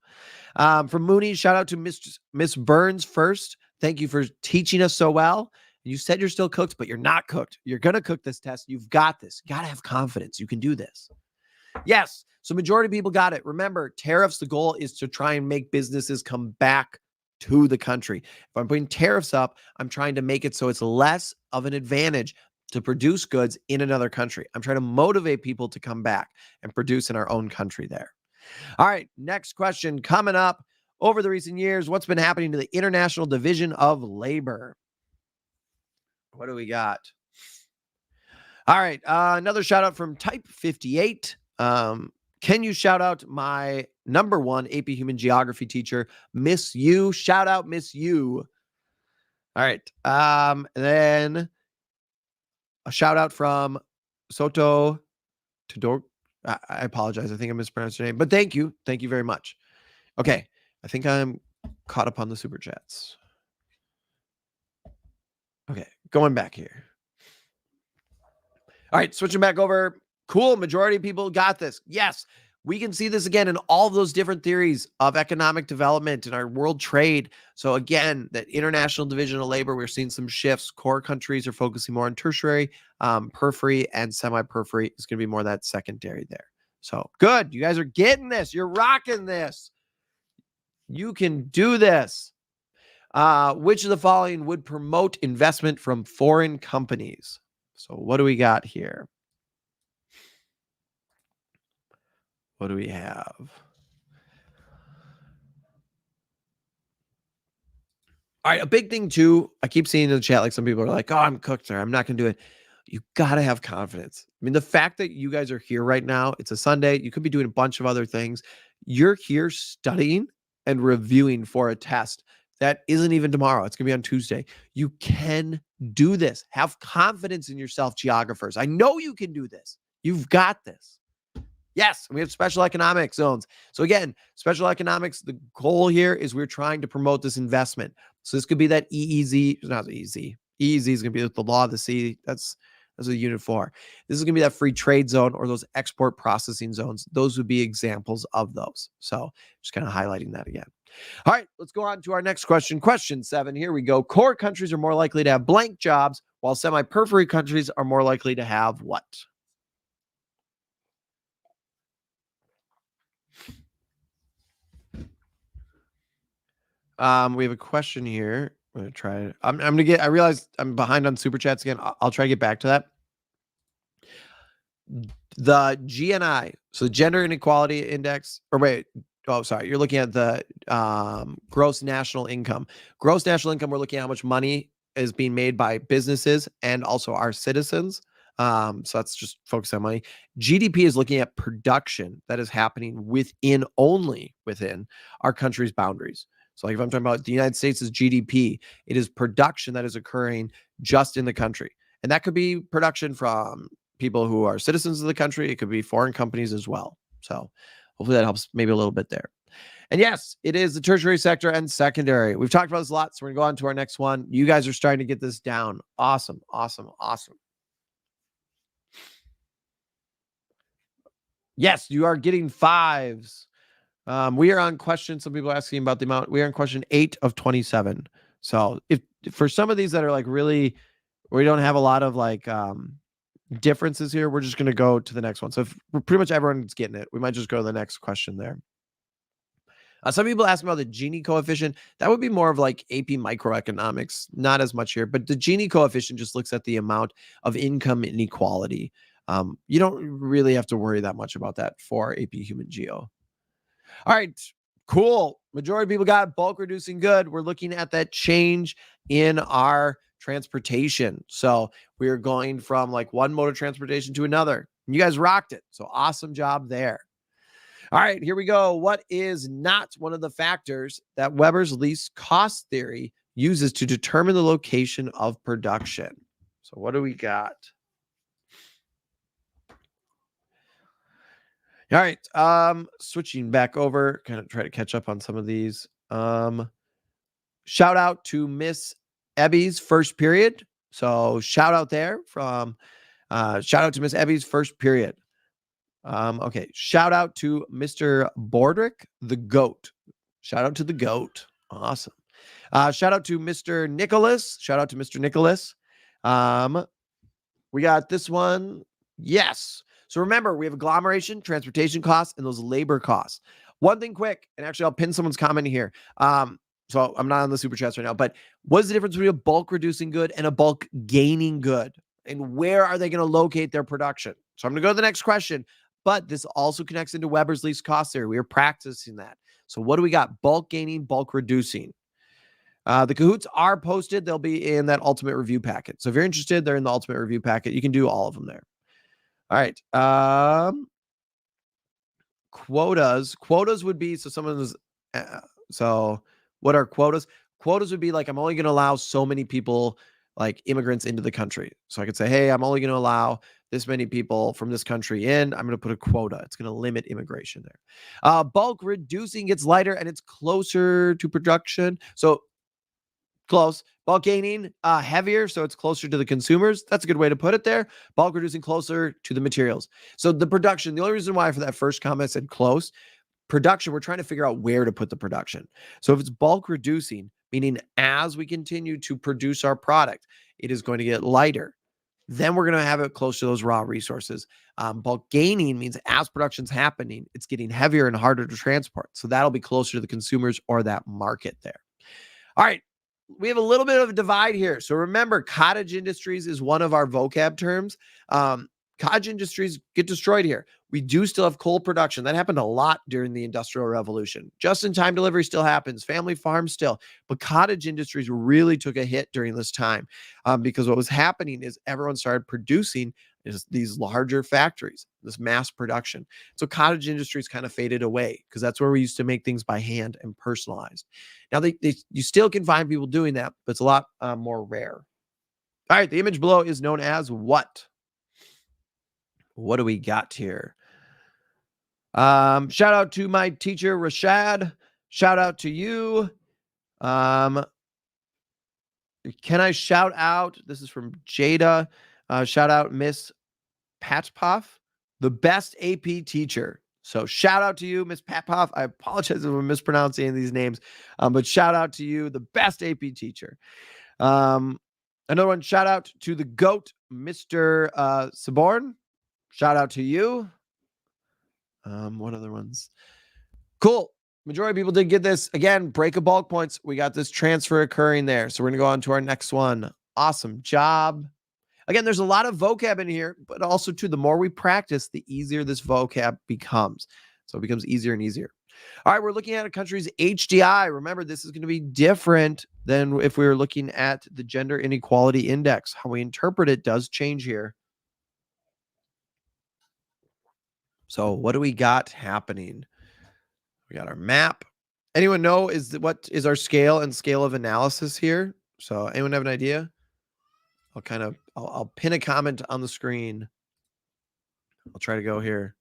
From Mooney, shout out to Miss Burns first. Thank you for teaching us so well. You said you're still cooked, but you're not cooked. You're going to cook this test. You've got this. You got to have confidence. You can do this. Yes. So majority of people got it. Remember, tariffs, the goal is to try and make businesses come back to the country. If I'm putting tariffs up, I'm trying to make it so it's less of an advantage to produce goods in another country. I'm trying to motivate people to come back and produce in our own country there. All right, next question coming up. Over the recent years, what's been happening to the International Division of Labor? What do we got? All right, another shout out from Type 58. Can you shout out my number one AP Human Geography teacher, Miss U? Shout out Miss U. All right, and then a shout out from Soto Todor. I apologize. I think I mispronounced your name, but thank you. Thank you very much. Okay, I think I'm caught up on the super chats. Okay, going back here. All right, switching back over. Cool. Majority of people got this. Yes, we can see this again in all of those different theories of economic development and our world trade. So again, that International Division of Labor, we're seeing some shifts. Core countries are focusing more on tertiary, periphery, and semi-periphery is going to be more that secondary there. So good. You guys are getting this. You're rocking this. You can do this. Which of the following would promote investment from foreign companies? So what do we got here? What do we have? All right, a big thing too, I keep seeing in the chat, like some people are like, oh, I'm cooked there. I'm not going to do it. You got to have confidence. I mean, the fact that you guys are here right now, it's a Sunday. You could be doing a bunch of other things. You're here studying and reviewing for a test that isn't even tomorrow. It's going to be on Tuesday. You can do this. Have confidence in yourself, geographers. I know you can do this. You've got this. Yes, we have special economic zones. So again, special economics, the goal here is we're trying to promote this investment. So this could be that EEZ, not EEZ. EEZ is going to be the law of the sea. That's a unit 4. This is going to be that free trade zone or those export processing zones. Those would be examples of those. So just kind of highlighting that again. All right, let's go on to our next question. Question 7. Here we go. Core countries are more likely to have blank jobs, while semi-periphery countries are more likely to have what? We have a question here. I'm going to try it. I'm going to I realize I'm behind on super chats again. I'll try to get back to that. The GNI, so Gender Inequality Index, or wait, oh, sorry. You're looking at the gross national income. Gross national income, we're looking at how much money is being made by businesses and also our citizens. So that's just focus on money. GDP is looking at production that is happening only within our country's boundaries. So like if I'm talking about the United States' GDP, it is production that is occurring just in the country. And that could be production from people who are citizens of the country. It could be foreign companies as well. So hopefully that helps maybe a little bit there. And yes, it is the tertiary sector and secondary. We've talked about this a lot, so we're going to go on to our next one. You guys are starting to get this down. Awesome, awesome, awesome. Yes, you are getting 5s. We are on question. Some people are asking about the amount. We are on question 8 of 27. So if for some of these that are like really, we don't have a lot of like differences here, we're just going to go to the next one. So if pretty much everyone's getting it, we might just go to the next question there. Some people ask about the Gini coefficient. That would be more of like AP microeconomics, not as much here, but the Gini coefficient just looks at the amount of income inequality. You don't really have to worry that much about that for AP Human Geo. All right, cool. Majority of people got bulk reducing good. We're looking at that change in our transportation. So we're going from like one mode of transportation to another. You guys rocked it. So awesome job there. All right, here we go. What is not one of the factors that Weber's least cost theory uses to determine the location of production. So what do we got? All right. Switching back over, kind of try to catch up on some of these. Shout out to Miss Ebby's first period. So shout out there from shout out to Miss Ebby's first period. Okay. Shout out to Mr. Bordrick, the GOAT. Shout out to the GOAT. Awesome. Shout out to Mr. Nicholas. Shout out to Mr. Nicholas. We got this one. Yes. So remember, we have agglomeration, transportation costs, and those labor costs. One thing quick, and actually I'll pin someone's comment here. So I'm not on the super chats right now, but what's the difference between a bulk reducing good and a bulk gaining good? And where are they going to locate their production? So I'm going to go to the next question, but this also connects into Weber's least cost theory. We are practicing that. So what do we got? Bulk gaining, bulk reducing. The Kahoots are posted. They'll be in that ultimate review packet. So if you're interested, they're in the ultimate review packet. You can do all of them there. All right. Quotas would be, so someone's, so what are quotas? Quotas would be like, I'm only going to allow so many people, like immigrants, into the country. So I could say, hey, I'm only going to allow this many people from this country in. I'm going to put a quota. It's going to limit immigration there. Bulk reducing gets lighter and it's closer to production. So close. Bulk gaining, heavier, so it's closer to the consumers. That's a good way to put it there. Bulk reducing, closer to the materials. So the production, the only reason why for that first comment I said close, production, we're trying to figure out where to put the production. So if it's bulk reducing, meaning as we continue to produce our product, it is going to get lighter. Then we're going to have it close to those raw resources. Bulk gaining means as production's happening, it's getting heavier and harder to transport. So that'll be closer to the consumers or that market there. All right. We have a little bit of a divide here. So remember, cottage industries is one of our vocab terms. Cottage industries get destroyed here. We do still have coal production. That happened a lot during the Industrial Revolution. Just-in-time delivery still happens. Family farms still. But cottage industries really took a hit during this time because what was happening is everyone started producing these larger factories, this mass production. So cottage industries kind of faded away because that's where we used to make things by hand and personalized. Now, you still can find people doing that, but it's a lot more rare. All right, the image below is known as what? What do we got here? Shout out to my teacher, Rashad. Shout out to you. Can I shout out? This is from Jada. Shout out Miss Patpoff, the best AP teacher. So shout out to you, Miss Patpoff. I apologize if I'm mispronouncing these names, but shout out to you, the best AP teacher. Another one, shout out to the GOAT, Mr. Saborn. Shout out to you. What other ones? Cool. Majority of people did get this. Again, break of bulk points. We got this transfer occurring there. So we're going to go on to our next one. Awesome job. Again, there's a lot of vocab in here, but also too, the more we practice, the easier this vocab becomes. So it becomes easier and easier. All right, we're looking at a country's HDI. Remember, this is going to be different than if we were looking at the Gender Inequality Index. How we interpret it does change here. So what do we got happening? We got our map. Anyone know what is our scale and scale of analysis here? So anyone have an idea? I'll pin a comment on the screen. I'll try to go here.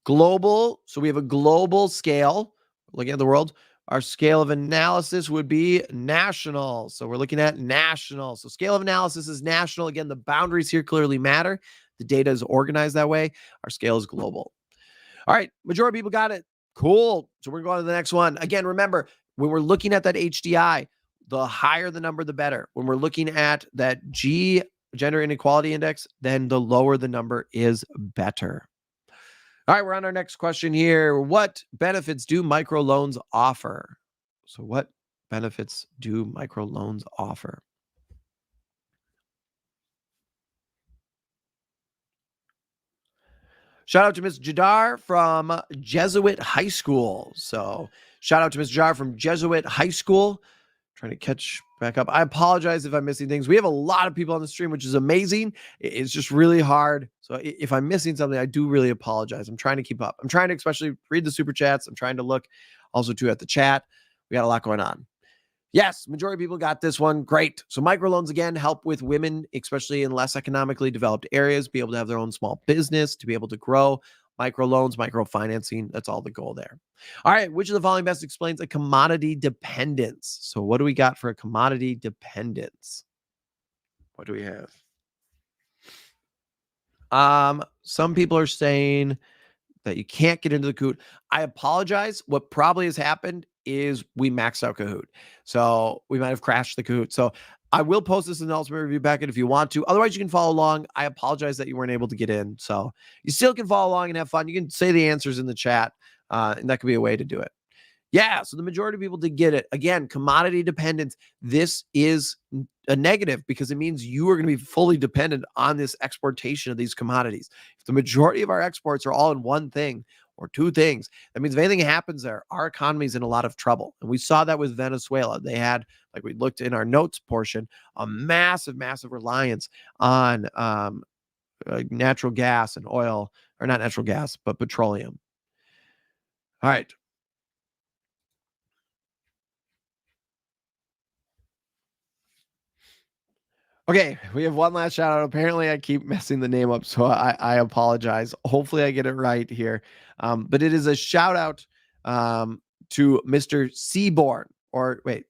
Global. So we have a global scale. Looking at the world. Our scale of analysis would be national. So we're looking at national. So scale of analysis is national. Again, the boundaries here clearly matter. The data is organized that way. Our scale is global. All right. Majority of people got it. Cool. So we're going to the next one. Again, remember, when we're looking at that HDI, the higher the number, the better. When we're looking at that G, Gender Inequality Index, then the lower the number is better. All right, we're on our next question here. What benefits do microloans offer? So what benefits do microloans offer? Shout out to Miss Jadar from Jesuit High School. So shout out to Miss Jadar from Jesuit High School. Trying to catch back up. I apologize if I'm missing things. We have a lot of people on the stream, which is amazing. It's just really hard. So if I'm missing something, I do really apologize. I'm trying to keep up. I'm trying to especially read the super chats. I'm trying to look Also, too, at the chat, we got a lot going on. Yes, majority of people got this one. Great. So microloans, again, help with women, especially in less economically developed areas, be able to have their own small business, to be able to grow. Microloans, microfinancing, that's all the goal there. All right, which of the following best explains a commodity dependence? So what do we got for a commodity dependence? What do we have? Some people are saying that you can't get into the Kahoot. I apologize. What probably has happened is we maxed out Kahoot. So we might have crashed the Kahoot. So I will post this in the Ultimate Review Packet if you want to. Otherwise, you can follow along. I apologize that you weren't able to get in. So you still can follow along and have fun. You can say the answers in the chat, and that could be a way to do it. Yeah, so the majority of people did get it. Again, commodity dependence. This is a negative because it means you are going to be fully dependent on this exportation of these commodities. If the majority of our exports are all in one thing or two things, that means if anything happens there, our economy is in a lot of trouble. And we saw that with Venezuela. They had, like we looked in our notes portion, a massive, massive reliance on natural gas and oil, or not natural gas, but petroleum. All right. Okay, we have one last shout out. Apparently, I keep messing the name up, so I apologize. Hopefully, I get it right here. But it is a shout out to Mr. Seaborn, or wait,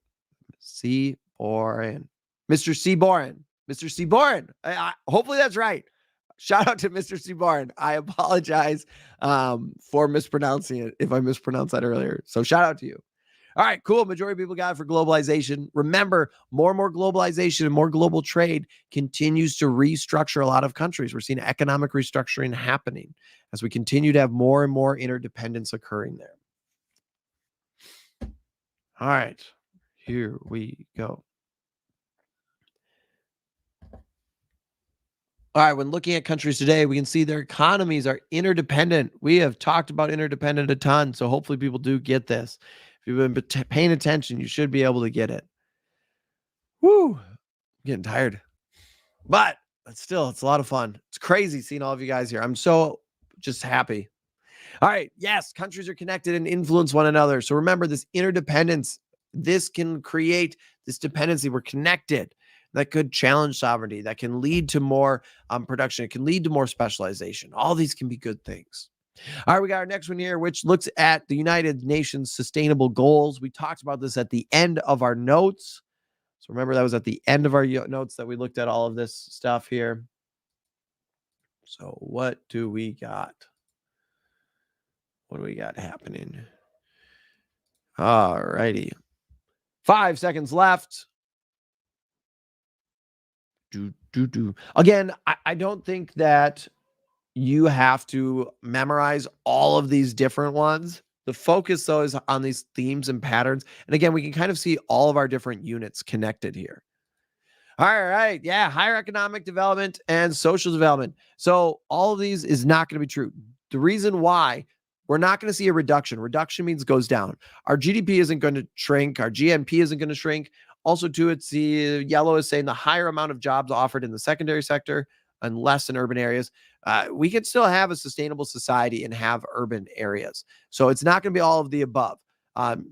Seaborn, Mr. Seaborn, Mr. Seaborn. Hopefully, that's right. Shout out to Mr. Seaborn. I apologize for mispronouncing it if I mispronounced that earlier. So shout out to you. All right, cool. Majority of people got it for globalization. Remember, more and more globalization and more global trade continues to restructure a lot of countries. We're seeing economic restructuring happening as we continue to have more and more interdependence occurring there. All right, here we go. All right, when looking at countries today, we can see their economies are interdependent. We have talked about interdependent a ton, so hopefully people do get this. If you've been paying attention, you should be able to get it. Woo, I'm getting tired. But still, it's a lot of fun. It's crazy seeing all of you guys here. I'm so just happy. All right, yes, countries are connected and influence one another. So remember this interdependence. This can create this dependency. We're connected. That could challenge sovereignty. That can lead to more production. It can lead to more specialization. All these can be good things. All right, we got our next one here, which looks at the United Nations Sustainable Goals. We talked about this at the end of our notes. So remember, that was at the end of our notes that we looked at all of this stuff here. So what do we got? What do we got happening? All righty. 5 seconds left. Again, I don't think that you have to memorize all of these different ones. The focus, though, is on these themes and patterns. And again, we can kind of see all of our different units connected here. All right. Yeah. Higher economic development and social development. So all of these is not going to be true. The reason why we're not going to see a reduction. Reduction means goes down. Our GDP isn't going to shrink. Our GNP isn't going to shrink. Also, too, it's the yellow is saying the higher amount of jobs offered in the secondary sector and less in urban areas. We can still have a sustainable society and have urban areas. So it's not going to be all of the above.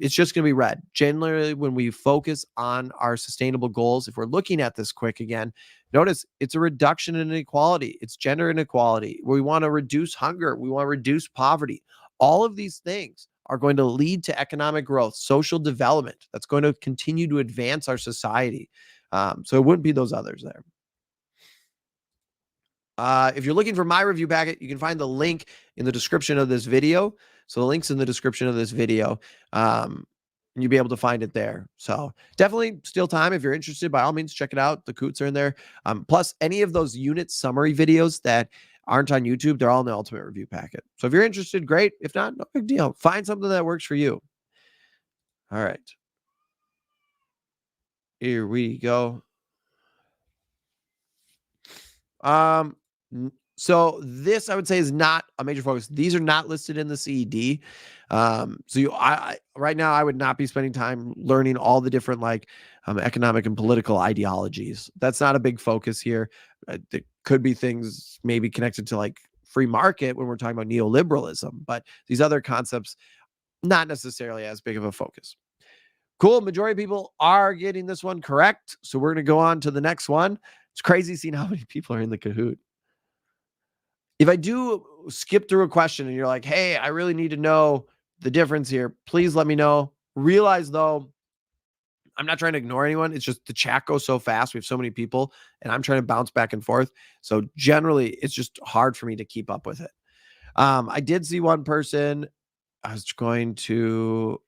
It's just going to be red. Generally, when we focus on our sustainable goals, if we're looking at this quick again, notice it's a reduction in inequality. It's gender inequality. We want to reduce hunger. We want to reduce poverty. All of these things are going to lead to economic growth, social development. That's going to continue to advance our society. So it wouldn't be those others there. If you're looking for my review packet, you can find the link in the description of this video. So the link's in the description of this video. You'll be able to find it there. So definitely still time. If you're interested, by all means, check it out. The Coots are in there. Plus, any of those unit summary videos that aren't on YouTube, they're all in the Ultimate Review Packet. So if you're interested, great. If not, no big deal. Find something that works for you. All right. Here we go. So this, I would say, is not a major focus. These are not listed in the CED. So right now, I would not be spending time learning all the different economic and political ideologies. That's not a big focus here. There could be things maybe connected to free market when we're talking about neoliberalism, but these other concepts not necessarily as big of a focus. Cool. Majority of people are getting this one correct. So we're going to go on to the next one. It's crazy seeing how many people are in the Kahoot. If I do skip through a question and you're like, hey, I really need to know the difference here, please let me know. Realize though, I'm not trying to ignore anyone. It's just the chat goes so fast. We have so many people and I'm trying to bounce back and forth. So generally, it's just hard for me to keep up with it. I did see one person. I was going to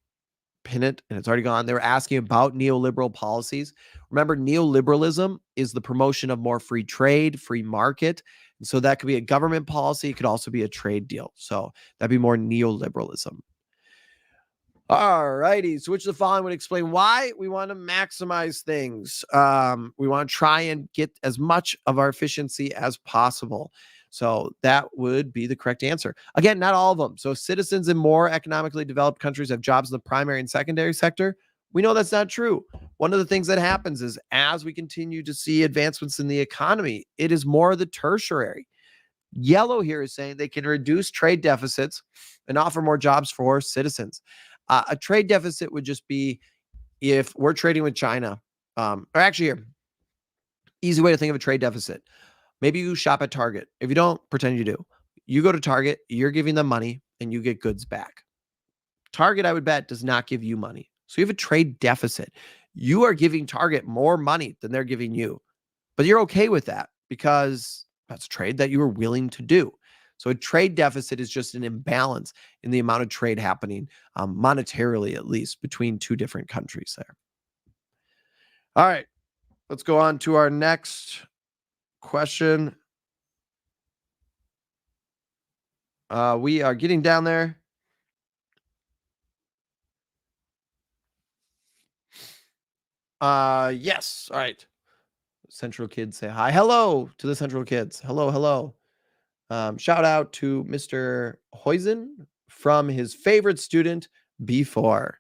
pin it and it's already gone. They were asking about neoliberal policies. Remember, neoliberalism is the promotion of more free trade, free market. And so that could be a government policy. It could also be a trade deal. So that'd be more neoliberalism. All righty. So which of the following would explain why we want to maximize things? We want to try and get as much of our efficiency as possible. So that would be the correct answer. Again, not all of them. So citizens in more economically developed countries have jobs in the primary and secondary sector. We know that's not true. One of the things that happens is as we continue to see advancements in the economy, it is more the tertiary. Yellow here is saying they can reduce trade deficits and offer more jobs for citizens. A trade deficit would just be if we're trading with China, or actually here, easy way to think of a trade deficit. Maybe you shop at Target. If you don't, pretend you do. You go to Target, you're giving them money and you get goods back. Target, I would bet, does not give you money. So you have a trade deficit. You are giving Target more money than they're giving you. But you're okay with that because that's a trade that you were willing to do. So a trade deficit is just an imbalance in the amount of trade happening, monetarily at least, between two different countries there. All right, let's go on to our next question. We are getting down there. Yes. All right. Central Kids say hi. Hello to the Central Kids. Hello, hello. Shout out to Mr. Hoysen from his favorite student, B4.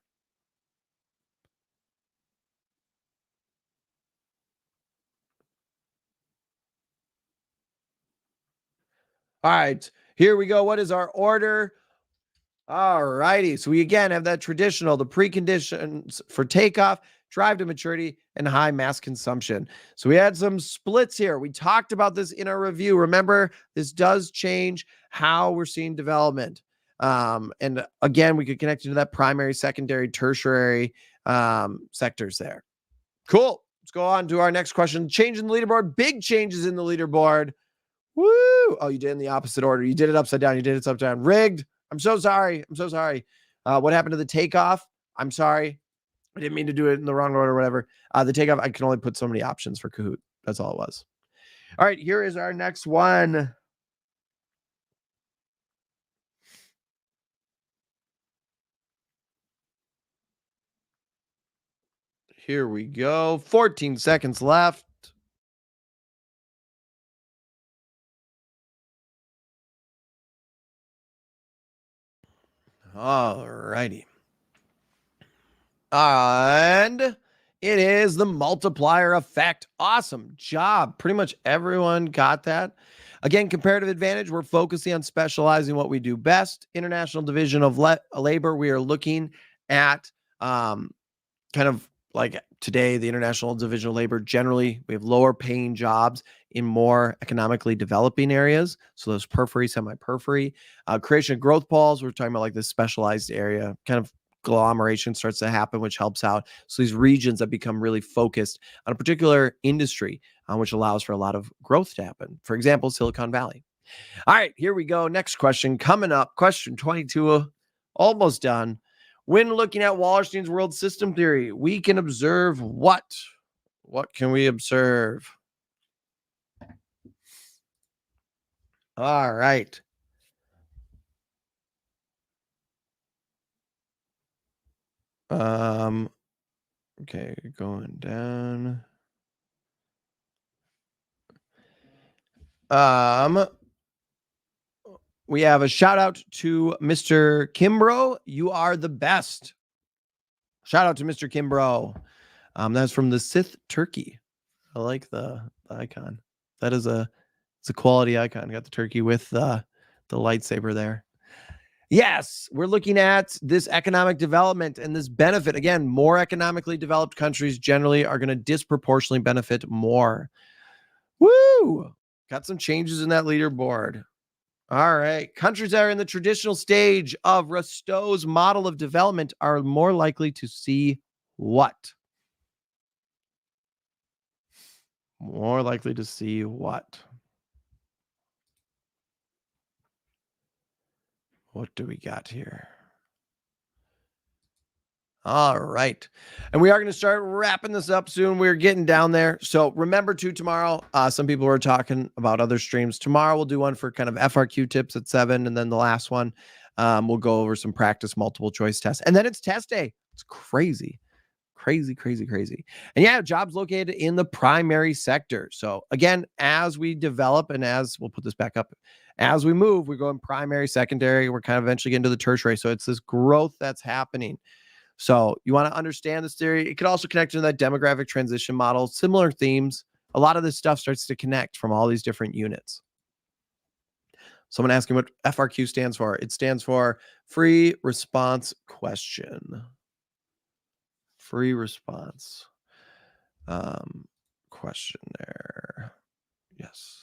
All right, here we go. What is our order? All righty. So we again have that traditional, the preconditions for takeoff, drive to maturity, and high mass consumption. So we had some splits here. We talked about this in our review. Remember, this does change how we're seeing development. And again, we could connect into that primary, secondary, tertiary sectors there. Cool. Let's go on to our next question. Change in the leaderboard. Big changes in the leaderboard. Woo! Oh, you did it in the opposite order. You did it upside down. You did it upside down. Rigged. I'm so sorry. I'm so sorry. What happened to the takeoff? I'm sorry. I didn't mean to do it in the wrong order or whatever. The takeoff, I can only put so many options for Kahoot. That's all it was. All right, here is our next one. Here we go. 14 seconds left. All righty. And it is the multiplier effect. Awesome job. Pretty much everyone got that. Again, comparative advantage, we're focusing on specializing what we do best. International division of labor, we are looking at kind of like today, the international division of labor, generally, we have lower paying jobs in more economically developing areas. So those periphery, semi-periphery, creation of growth poles, we're talking about like this specialized area, kind of agglomeration starts to happen, which helps out. So these regions that become really focused on a particular industry, which allows for a lot of growth to happen. For example, Silicon Valley. All right, here we go. Next question coming up. Question 22, almost done. When looking at Wallerstein's world system theory, we can observe what? What can we observe? All right. Okay, going down. We have a shout out to Mr. Kimbrough. You are the best. Shout out to Mr. Kimbrough. That's from the Sith turkey. I like the icon. That is it's a quality icon. Got the turkey with the lightsaber there. Yes, we're looking at this economic development and this benefit. Again, more economically developed countries generally are going to disproportionately benefit more. Woo! Got some changes in that leaderboard. All right. Countries that are in the traditional stage of Rostow's model of development are more likely to see what? More likely to see what? What do we got here? All right. And we are going to start wrapping this up soon. We're getting down there. So remember to tomorrow, some people were talking about other streams. Tomorrow we'll do one for kind of FRQ tips at 7. And then the last one, we'll go over some practice multiple choice tests. And then it's test day. It's crazy. Crazy, crazy, crazy. And yeah, jobs located in the primary sector. So again, as we develop and as we'll put this back up, as we move, we're going primary, secondary. We're kind of eventually getting to the tertiary. So it's this growth that's happening. So you want to understand this theory. It could also connect to that demographic transition model, similar themes. A lot of this stuff starts to connect from all these different units. Someone asking what FRQ stands for. It stands for free response question. Free response question there. Yes.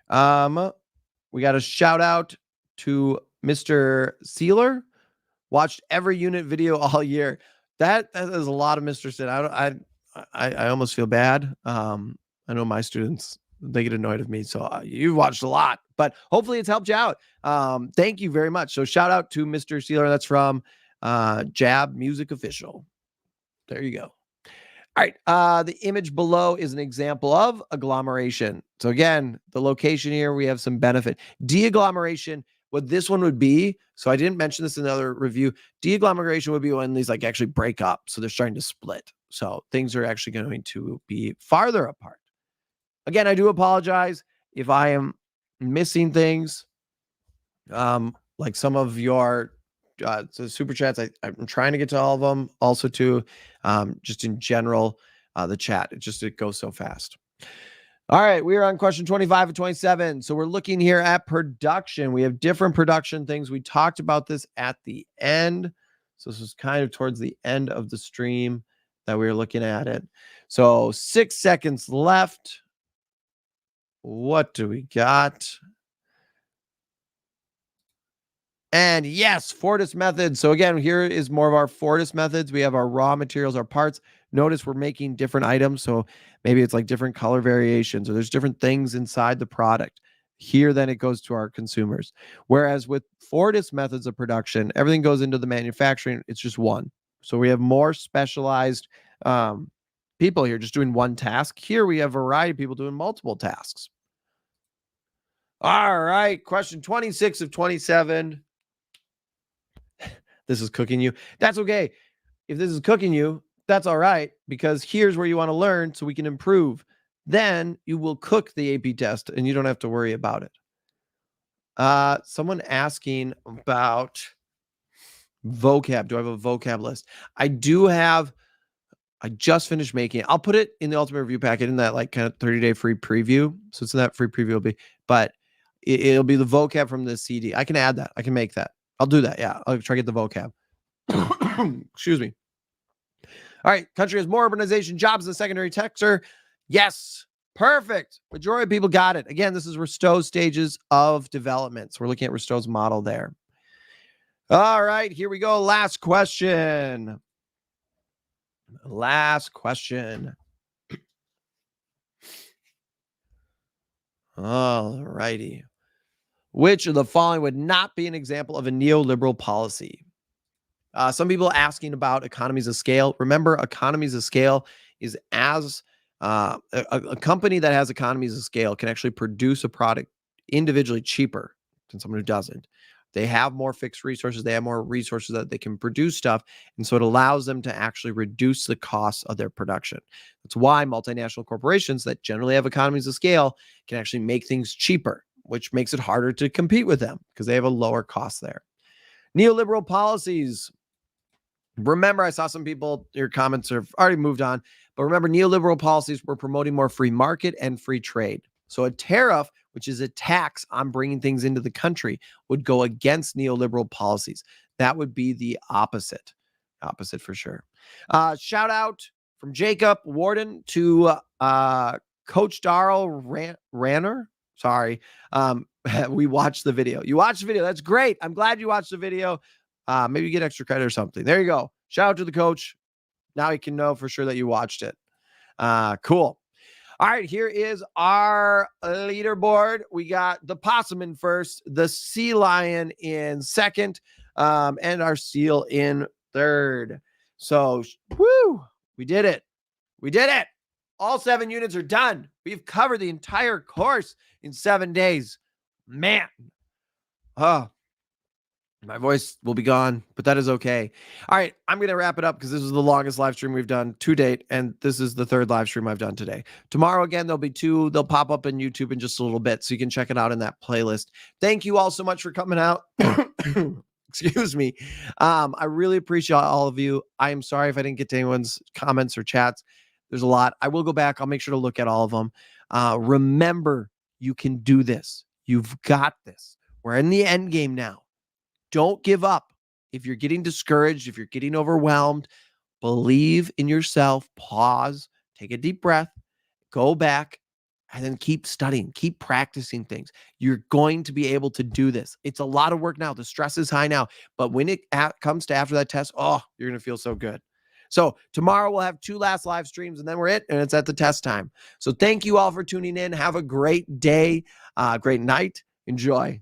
We got a shout out to Mr. Sealer. Watched every unit video all year. That is a lot of Mr. Sinn. I almost feel bad. I know my students, they get annoyed of me. So you've watched a lot, but hopefully it's helped you out. Thank you very much. So shout out to Mr. Sealer. That's from Jab Music Official. There you go. All right. The image below is an example of agglomeration. So again, the location here, we have some benefit. De-agglomeration, what this one would be, so I didn't mention this in the other review, de-agglomeration would be when these like actually break up. So they're starting to split. So things are actually going to be farther apart. Again, I do apologize if I am missing things. Like some of your so super chats, I'm trying to get to all of them. Also to just in general, the chat, it goes so fast. All right, we are on question 25 and 27. So we're looking here at production. We have different production things. We talked about this at the end. So this was kind of towards the end of the stream that we were looking at it. So 6 seconds left. What do we got? And yes, Fortis methods. So again, here is more of our Fortis methods. We have our raw materials, our parts. Notice we're making different items. So maybe it's like different color variations or there's different things inside the product. Here, then it goes to our consumers. Whereas with Fortis methods of production, everything goes into the manufacturing. It's just one. So we have more specialized people here just doing one task. Here we have a variety of people doing multiple tasks. All right, question 26 of 27. This is cooking you. That's okay. If this is cooking you, that's all right, because here's where you want to learn so we can improve. Then you will cook the AP test and you don't have to worry about it. Someone asking about vocab. Do I have a vocab list? I do have. I just finished making it. I'll put it in the ultimate review packet in that like kind of 30-day free preview. So it's in that free preview will be, but it'll be the vocab from the CD. I can add that. I can make that. I'll do that. Yeah. I'll try to get the vocab. Excuse me. All right. Country has more urbanization jobs in the secondary sector. Yes. Perfect. Majority of people got it. Again, this is Rostow's stages of development. So we're looking at Rostow's model there. All right. Here we go. Last question. Last question. All righty. Which of the following would not be an example of a neoliberal policy? Some people asking about economies of scale. Remember, economies of scale is as a company that has economies of scale can actually produce a product individually cheaper than someone who doesn't. They have more fixed resources. They have more resources that they can produce stuff. And so it allows them to actually reduce the costs of their production. That's why multinational corporations that generally have economies of scale can actually make things cheaper, which makes it harder to compete with them because they have a lower cost there. Neoliberal policies. Remember, I saw some people, your comments have already moved on, but remember, neoliberal policies were promoting more free market and free trade. So a tariff which is a tax on bringing things into the country, would go against neoliberal policies. That would be the opposite for sure. Shout out from Jacob Warden to Coach Darrell Ranner. Sorry. We watched the video. You watched the video. That's great. I'm glad you watched the video. Maybe you get extra credit or something. There you go. Shout out to the coach. Now he can know for sure that you watched it. Cool. All right, here is our leaderboard. We got the possum in first, the sea lion in second, and our seal in third. So, woo, we did it. We did it. All 7 units are done. We've covered the entire course in 7 days. Man. Oh, my voice will be gone, but that is okay. All right, I'm going to wrap it up because this is the longest live stream we've done to date, and this is the 3rd live stream I've done today. Tomorrow, again, there'll be 2. They'll pop up in YouTube in just a little bit, so you can check it out in that playlist. Thank you all so much for coming out. Excuse me. I really appreciate all of you. I am sorry if I didn't get to anyone's comments or chats. There's a lot. I will go back. I'll make sure to look at all of them. Remember, you can do this. You've got this. We're in the end game now. Don't give up. If you're getting discouraged, if you're getting overwhelmed, believe in yourself. Pause, take a deep breath, go back, and then keep studying, keep practicing things. You're going to be able to do this. It's a lot of work now. The stress is high now, but when it comes to after that test, oh, you're going to feel so good. So tomorrow we'll have 2 last live streams and then we're and it's at the test time. So thank you all for tuning in. Have a great day, great night. Enjoy.